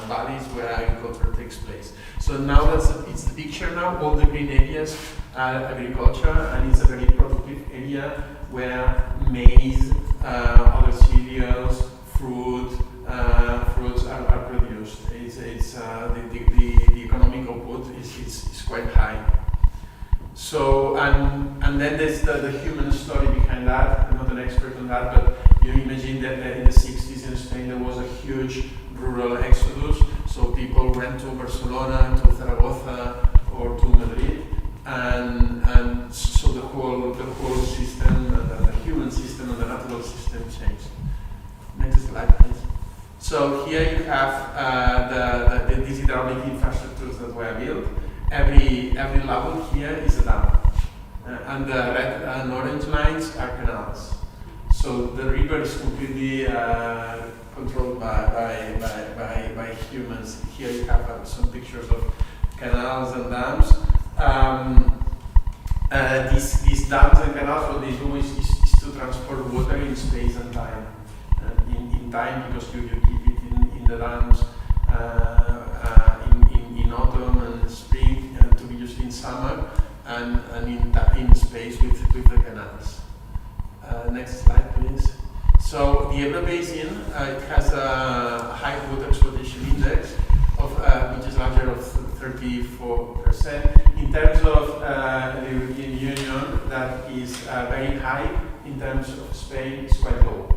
valleys where agriculture takes place. So now it's the picture now, all the green areas are agriculture, and it's a very productive area where maize, other cereals, fruits are produced. The economic output is quite high. So, and then there's the human story behind that. I'm not an expert on that, but you imagine that in the 60s in Spain there was a huge rural exodus. So people went to Barcelona, to Zaragoza, or to Madrid, and so the whole system, the human system and the natural system changed. Next slide, please. So here you have these hydraulic infrastructures that were built. Every level here is a dam, and the red and orange lines are canals. So the river is completely controlled by humans. Here you have some pictures of canals and dams. These dams and canals, what they do is to transport water in space and time. In time, because you keep it in the dams in autumn and spring, to be used in summer, and in space with the canals. Next slide, please. So the Ebro Basin, it has a high water exploitation index of which is larger of 34%. In terms of the European Union, that is very high. In terms of Spain, it's quite low.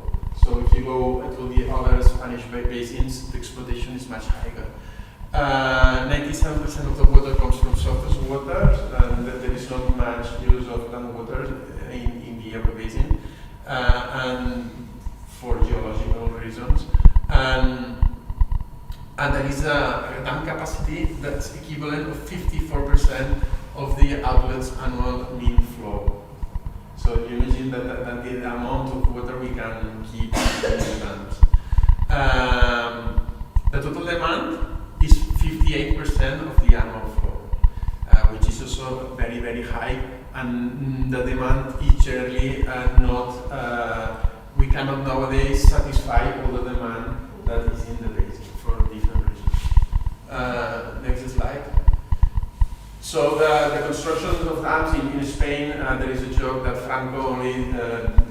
So if you go to the other Spanish basins, the exploitation is much higher. 97% of the water comes from surface waters, and there is not much use of groundwater in the Ebro Basin, and for geological reasons. And there is a dam capacity that's equivalent of 54% of the outlet's annual mean flow. So you imagine that the amount of water we can keep in the dams. The total demand is 58% of the annual flow, which is also very, very high. And the demand is generally we cannot nowadays satisfy all the demand that is in the basin for different reasons. Next slide. So the construction of dams in Spain, there is a joke that Franco only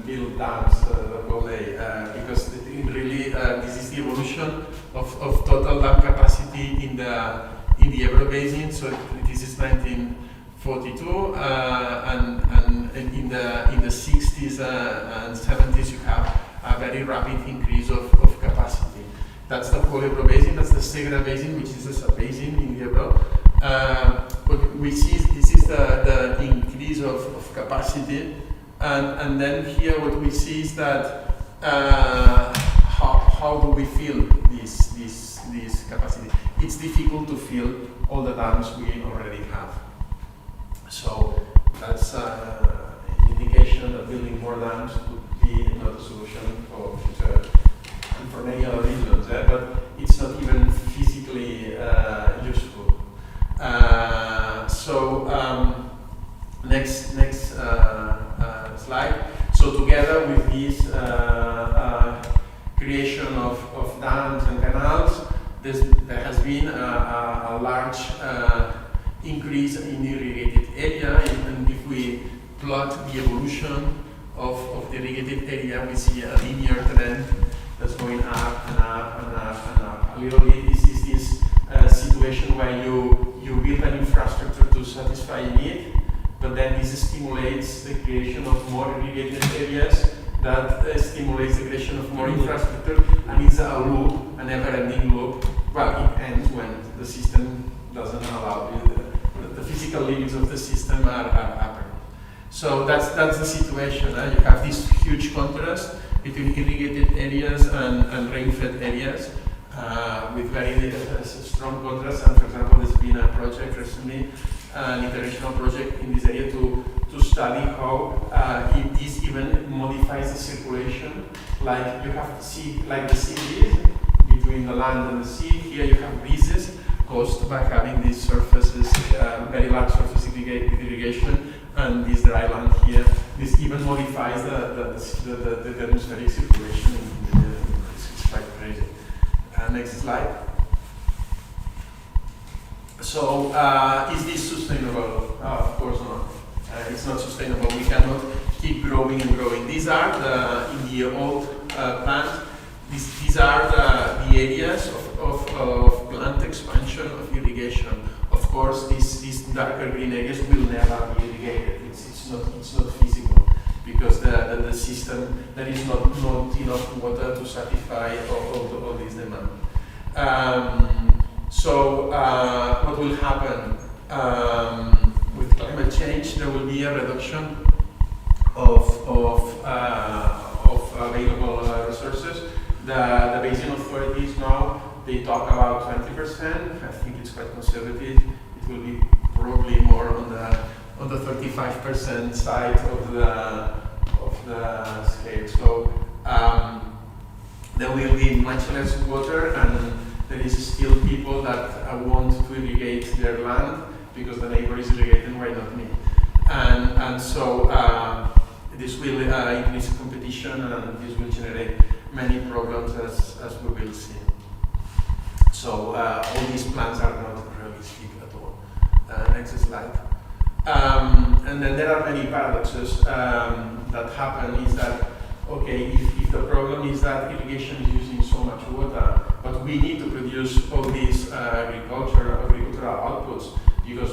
built dams because really this is the evolution of total dam capacity in the Ebro Basin. So this is 1942, and in the 60s and 70s, you have a very rapid increase of capacity. That's the Ebro Basin, that's the Segre Basin, which is a sub-basin in the Ebro. What we see this is the increase of capacity, and then here what we see is that how do we fill this capacity? It's difficult to fill all the dams we already have. So that's an indication that building more dams would be not a solution for future and for many other reasons, but it's not even physically useful. Next slide. So together with this creation of dams and canals, there has been a large increase in irrigated area, and if we plot the evolution of the irrigated area, we see a linear trend that's going up and up and up and up. A little bit, this is this situation where you build an infrastructure to satisfy a need, but then this stimulates the creation of more irrigated areas that stimulates the creation of more infrastructure, and it's a loop, a never-ending loop. Well, it ends when the system doesn't allow it. The physical limits of the system are upper. So that's the situation. You have this huge contrast between irrigated areas and rain-fed areas with very strong contrast. And for example, there's been a project recently, an international project in this area to study how this even modifies the circulation. Like you have sea, like the sea breeze between the land and the sea. Here you have breezes caused by having these surfaces, very large surface irrigation, and this dry land here. This even modifies the atmospheric circulation. It's quite crazy. Next slide. So, is this sustainable? Of course not. It's not sustainable. We cannot keep growing and growing. These are in the old plant. These are the areas of plant expansion, of irrigation. Of course, these darker green areas will never be irrigated. It's not feasible because the system, there is not enough water to satisfy all this demand. What will happen with climate change? There will be a reduction of available resources. The basin authorities now, they talk about 20%. I think it's quite conservative. It will be probably more on the 35% side of the scale. So there will be much less water, and there is still people that want to irrigate their land because the neighbor is irrigating, why not me? And so this will increase competition, and this will generate many problems as we will see. So all these plants are not realistic at all. Next slide. And then there are many paradoxes that happen. Is that okay? If the problem is that irrigation is using so much water, but we need to produce all these agricultural outputs because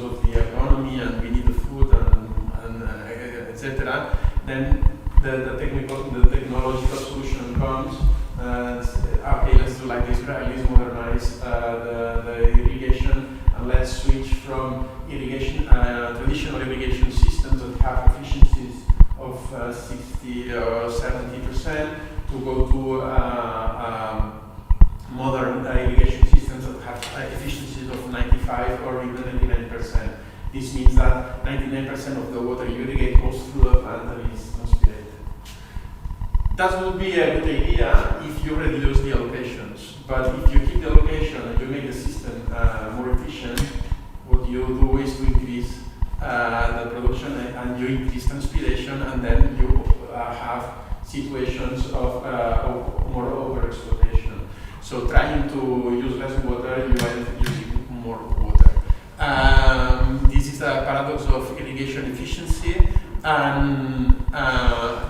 of the economy, and we need the food and etc. Then the technological solution comes. Okay, let's do like this. Let's modernize the irrigation, and let's switch from irrigation traditional irrigation systems that have efficiencies of 60 or 70% to go to modern irrigation systems that have efficiencies of 95 or even 99%. This means that 99% of the water you irrigate goes through the plant and is transpirated. That would be a good idea if you reduce the allocations. But if you keep the allocation and you make the system more efficient, what you do is to increase the production and you increase transpiration, and then you have situations of more overexploitation. So trying to use less water, you end using more water. This is a paradox of irrigation efficiency, and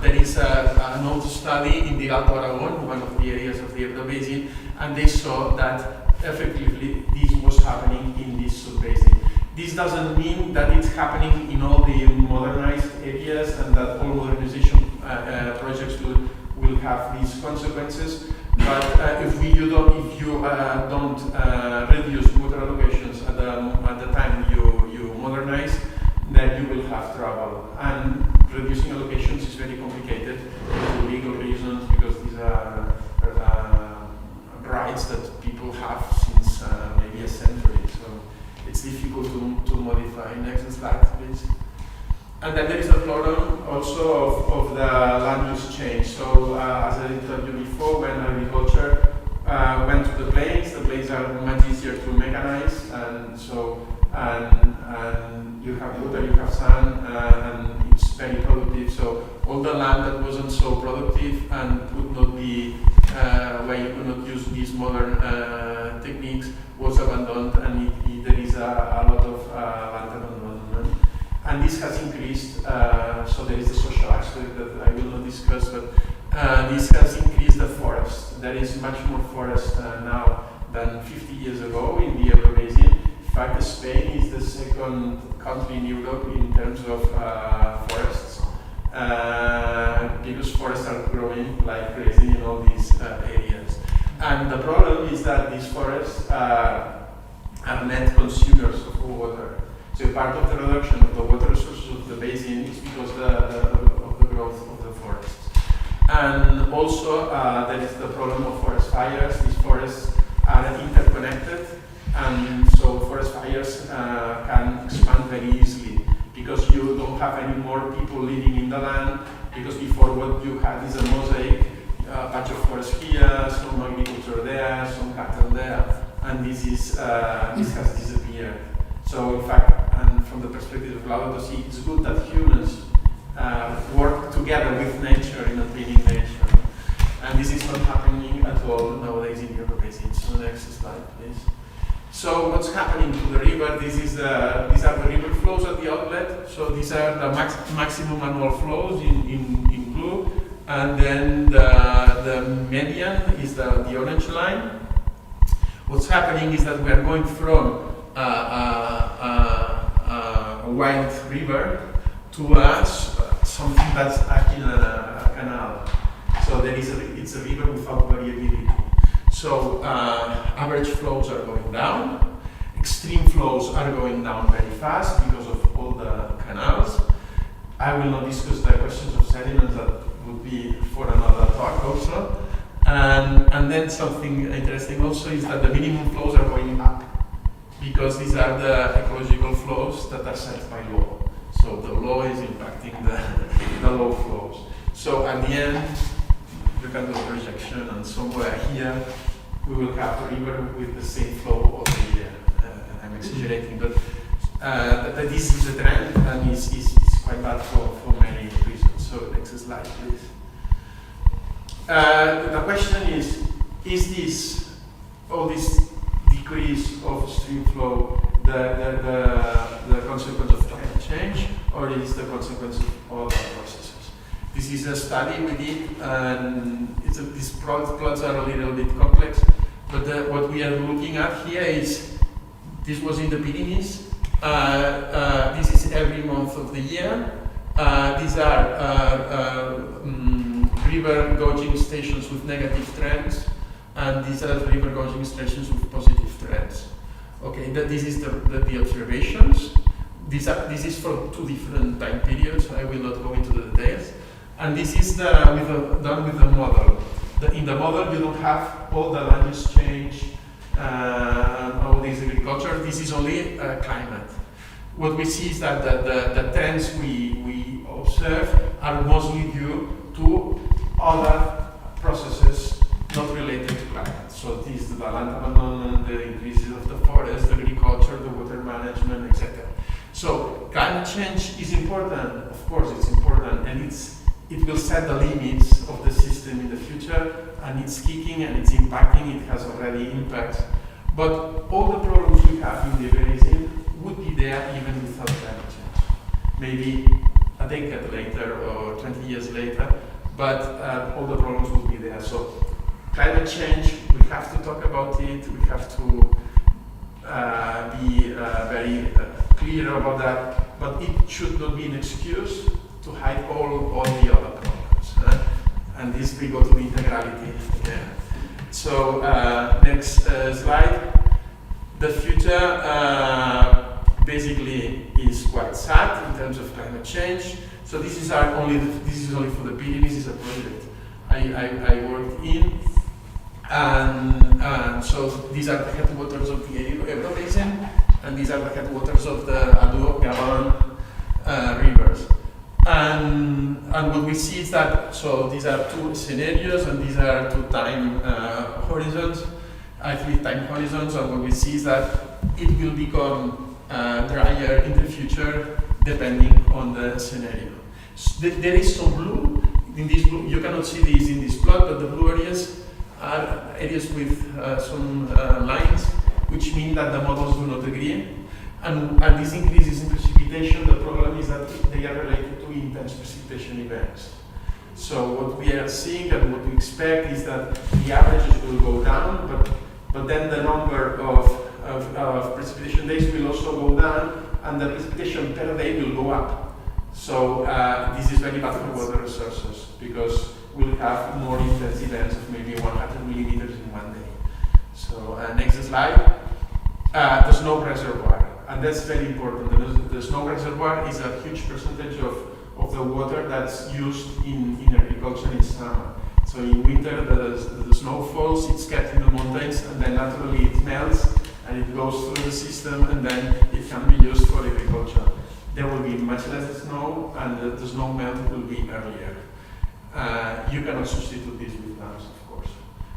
there is an old study in the Alto Aragon, one of the areas of the Ebro Basin, and they saw that effectively this was happening in this sub-basin. This doesn't mean that it's happening in all the modernized areas and that all modernization projects will have these consequences. But if you don't reduce water allocations at the time you modernize, then you will have trouble. And reducing allocations is very complicated for legal reasons, because these are rights that people have since maybe a century. So it's difficult to modify. Next slide, please. And then there is the problem also of the land use change. So as I told you before, when agriculture went to the plains are much easier to mechanize, and so and you have water, you have sun, and it's very productive. So all the land that wasn't so productive and would not be where you could not use these modern techniques was abandoned, and there is a lot of land abandonment. And this has increased, so there is a social aspect that I will not discuss, but this has increased the forest. There is much more forest now than 50 years ago in the Ebro Basin. In fact, Spain is the second country in Europe in terms of forests, because forests are growing like crazy in all these areas. And the problem is that these forests are net consumers of water. So part of the reduction of the water resources of the basin is because of the growth of the forests. And also there is the problem of forest fires. These forests are interconnected, and so forest fires can expand very easily because you don't have any more people living in the land, because before what you had is a mosaic, a patch of forest here, some agriculture there, some cattle there, and this has disappeared. So in fact, and from the perspective of biodiversity, it's good that humans work together with nature in maintaining nature. And this is not happening at all nowadays in Europe. So next slide, please. So what's happening to the river? These are the river flows at the outlet. So these are the maximum annual flows in blue. And then the median is the orange line. What's happening is that we are going from a wild river to something that's acting in a canal. So it's a river without variability. So average flows are going down, extreme flows are going down very fast because of all the canals. I will not discuss the questions of sediments, that would be for another talk also. And then something interesting also is that the minimum flows are going up, because these are the ecological flows that are set by law. So the law is impacting the low flows. So at the end, you can do a projection, and somewhere here we will have a river with the same flow all the year. I'm exaggerating, but this is a trend, and is quite bad for many reasons. So next slide, please. The question is this, all this decrease of stream flow, the consequence of climate change, or is the consequence of other processes? This is a study we did, and these plots are a little bit complex, but what we are looking at here is, this was in the Pyrenees, this is every month of the year. These are river gauging stations with negative trends, and these are river gauging stations with positive trends. Okay, this is the observations. This is for 2 different time periods. I will not go into the details. And this is done with the model. In the model, you don't have all the land use change, all this agriculture. This is only climate. What we see is that the trends we observe are mostly due to other processes not related to climate. So this is the land abandonment, the increases of the forest, the agriculture, the water management, etc. So climate change is important. Of course, it's important, and it will set the limits of the system in the future, and it's kicking and it's impacting. It has already impacts. But all the problems we have in the basin would be there even without climate change. Maybe a decade later or 20 years later, but all the problems will be there. So climate change, we have to talk about it. We have to be very clear about that, but it should not be an excuse to hide all the other problems. And this we go to integrality again. So next slide. The future basically is quite sad in terms of climate change. So this is only for the Pyrenees. Is a project I worked in, and so these are the headwaters of the Ebro Basin, and these are the headwaters of the Adour, Garonne rivers. And what we see is that, so these are two scenarios, and these are two time horizons, actually time horizons, and what we see is that it will become drier in the future depending on the scenario. So there is some blue. In this blue, you cannot see these in this plot, but the blue areas are areas with some lines, which mean that the models do not agree. And these increases in precipitation, the problem is that they are related to intense precipitation events. So what we are seeing and what we expect is that the averages will go down, but then the number of precipitation days will also go down, and the precipitation per day will go up. So this is very bad for water resources, because we'll have more intense events of maybe 100 millimeters in one day. So next slide. The snow reservoir, and that's very important. The snow reservoir is a huge percentage of the water that's used in agriculture in summer. So in winter, the snow falls, it's kept in the mountains, and then naturally it melts, and it goes through the system, and then it can be used for agriculture. There will be much less snow, and the snow melt will be earlier. You cannot substitute this with dams, of course.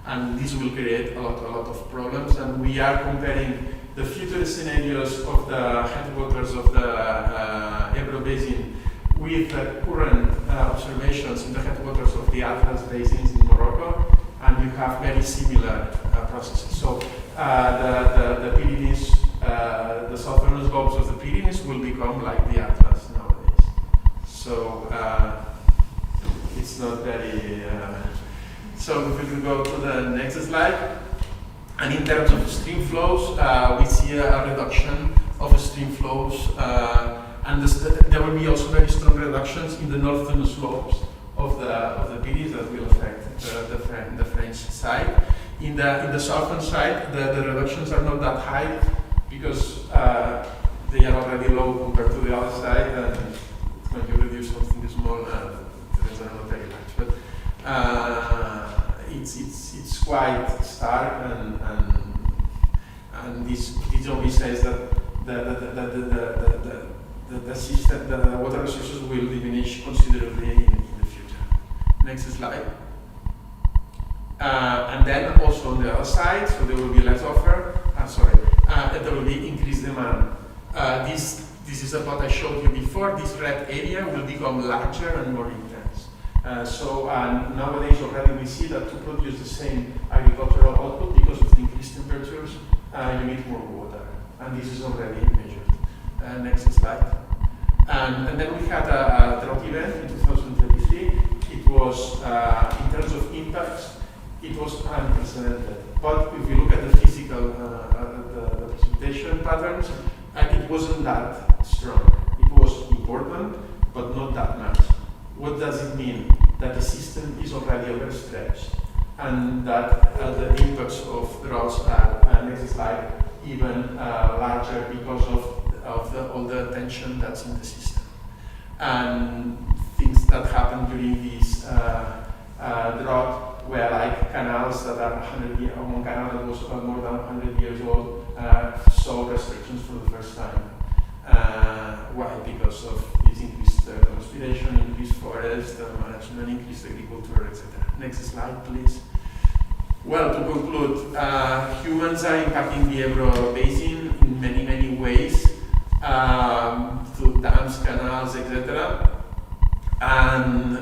And this will create a lot of problems, and we are comparing the future scenarios of the headwaters of the Ebro Basin with the current observations in the headwaters of the Atlas basins in Morocco, and you have very similar processes. So the Pyrenees, the southern slopes of the Pyrenees will become like the Atlas nowadays. So it's not very... So if we can go to the next slide. And in terms of stream flows, we see a reduction of stream flows, and there will be also very strong reductions in the northern slopes of the Pyrenees that will affect the French side. In the southern side, the reductions are not that high because they are already low compared to the other side, and when you reduce something small, the results are not very large. But it's quite stark, and this only says that the system, the water resources will diminish considerably in the future. Next slide. And then also on the other side, so there will be less offer. There will be increased demand. This is a plot I showed you before. This red area will become larger and more intense. Nowadays already we see that to produce the same agricultural output, because of the increased temperatures, you need more water, and this is already measured. Next slide. And then we had a drought event in 2023. It was, in terms of impacts, it was unprecedented. But if we look at the physical, the precipitation patterns, it wasn't that strong. It was important, but not that much. What does it mean? That the system is already overstretched, and that the impacts of droughts are, next slide, even larger because of all the tension that's in the system. And things that happen during this drought were like canals that are 100 years, one canal that was more than 100 years old saw restrictions for the first time. Why? Because of this increased transpiration, increased forest management, increased agriculture, etc. Next slide, please. Well, to conclude, humans are impacting the Ebro Basin in many ways, through dams, canals, etc. And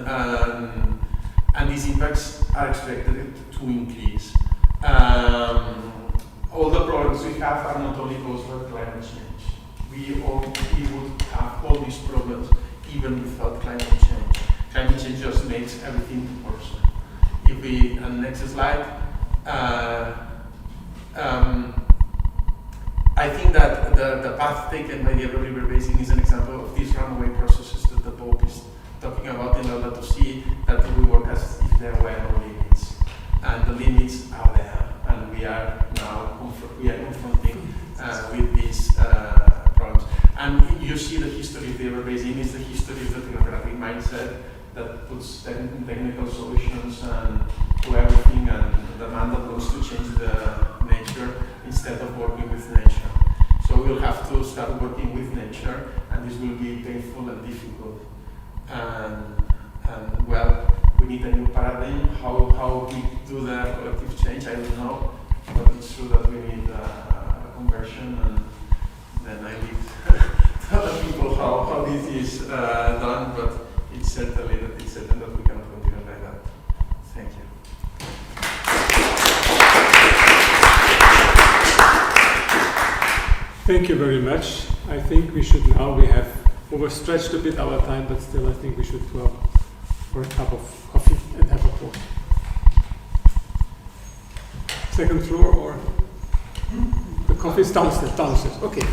these impacts are expected to increase. All the problems we have are not only caused by climate change. We would have all these problems even without climate change. Climate change just makes everything worse. If we, next slide, I think that the path taken by the Ebro River Basin is an example of these runaway processes that the Pope is talking about in order to see that we work as if there were no limits. And the limits are there, and we are now confronting with these problems. And you see the history of the Ebro Basin is the history of the technocratic mindset that puts technical solutions and to everything, and the man that wants to change the nature instead of working with nature. So we'll have to start working with nature, and this will be painful and difficult. And well, we need a new paradigm. How we do the collective change, I don't know, but it's true that we need a conversion, and then I leave to other people how this is done, but it's certain that we cannot continue like that. Thank you. Thank you very much. I think we should now, we have overstretched a bit our time, but still I think we should go for a cup of coffee and have a talk. Second floor or the coffee is downstairs? Downstairs, okay.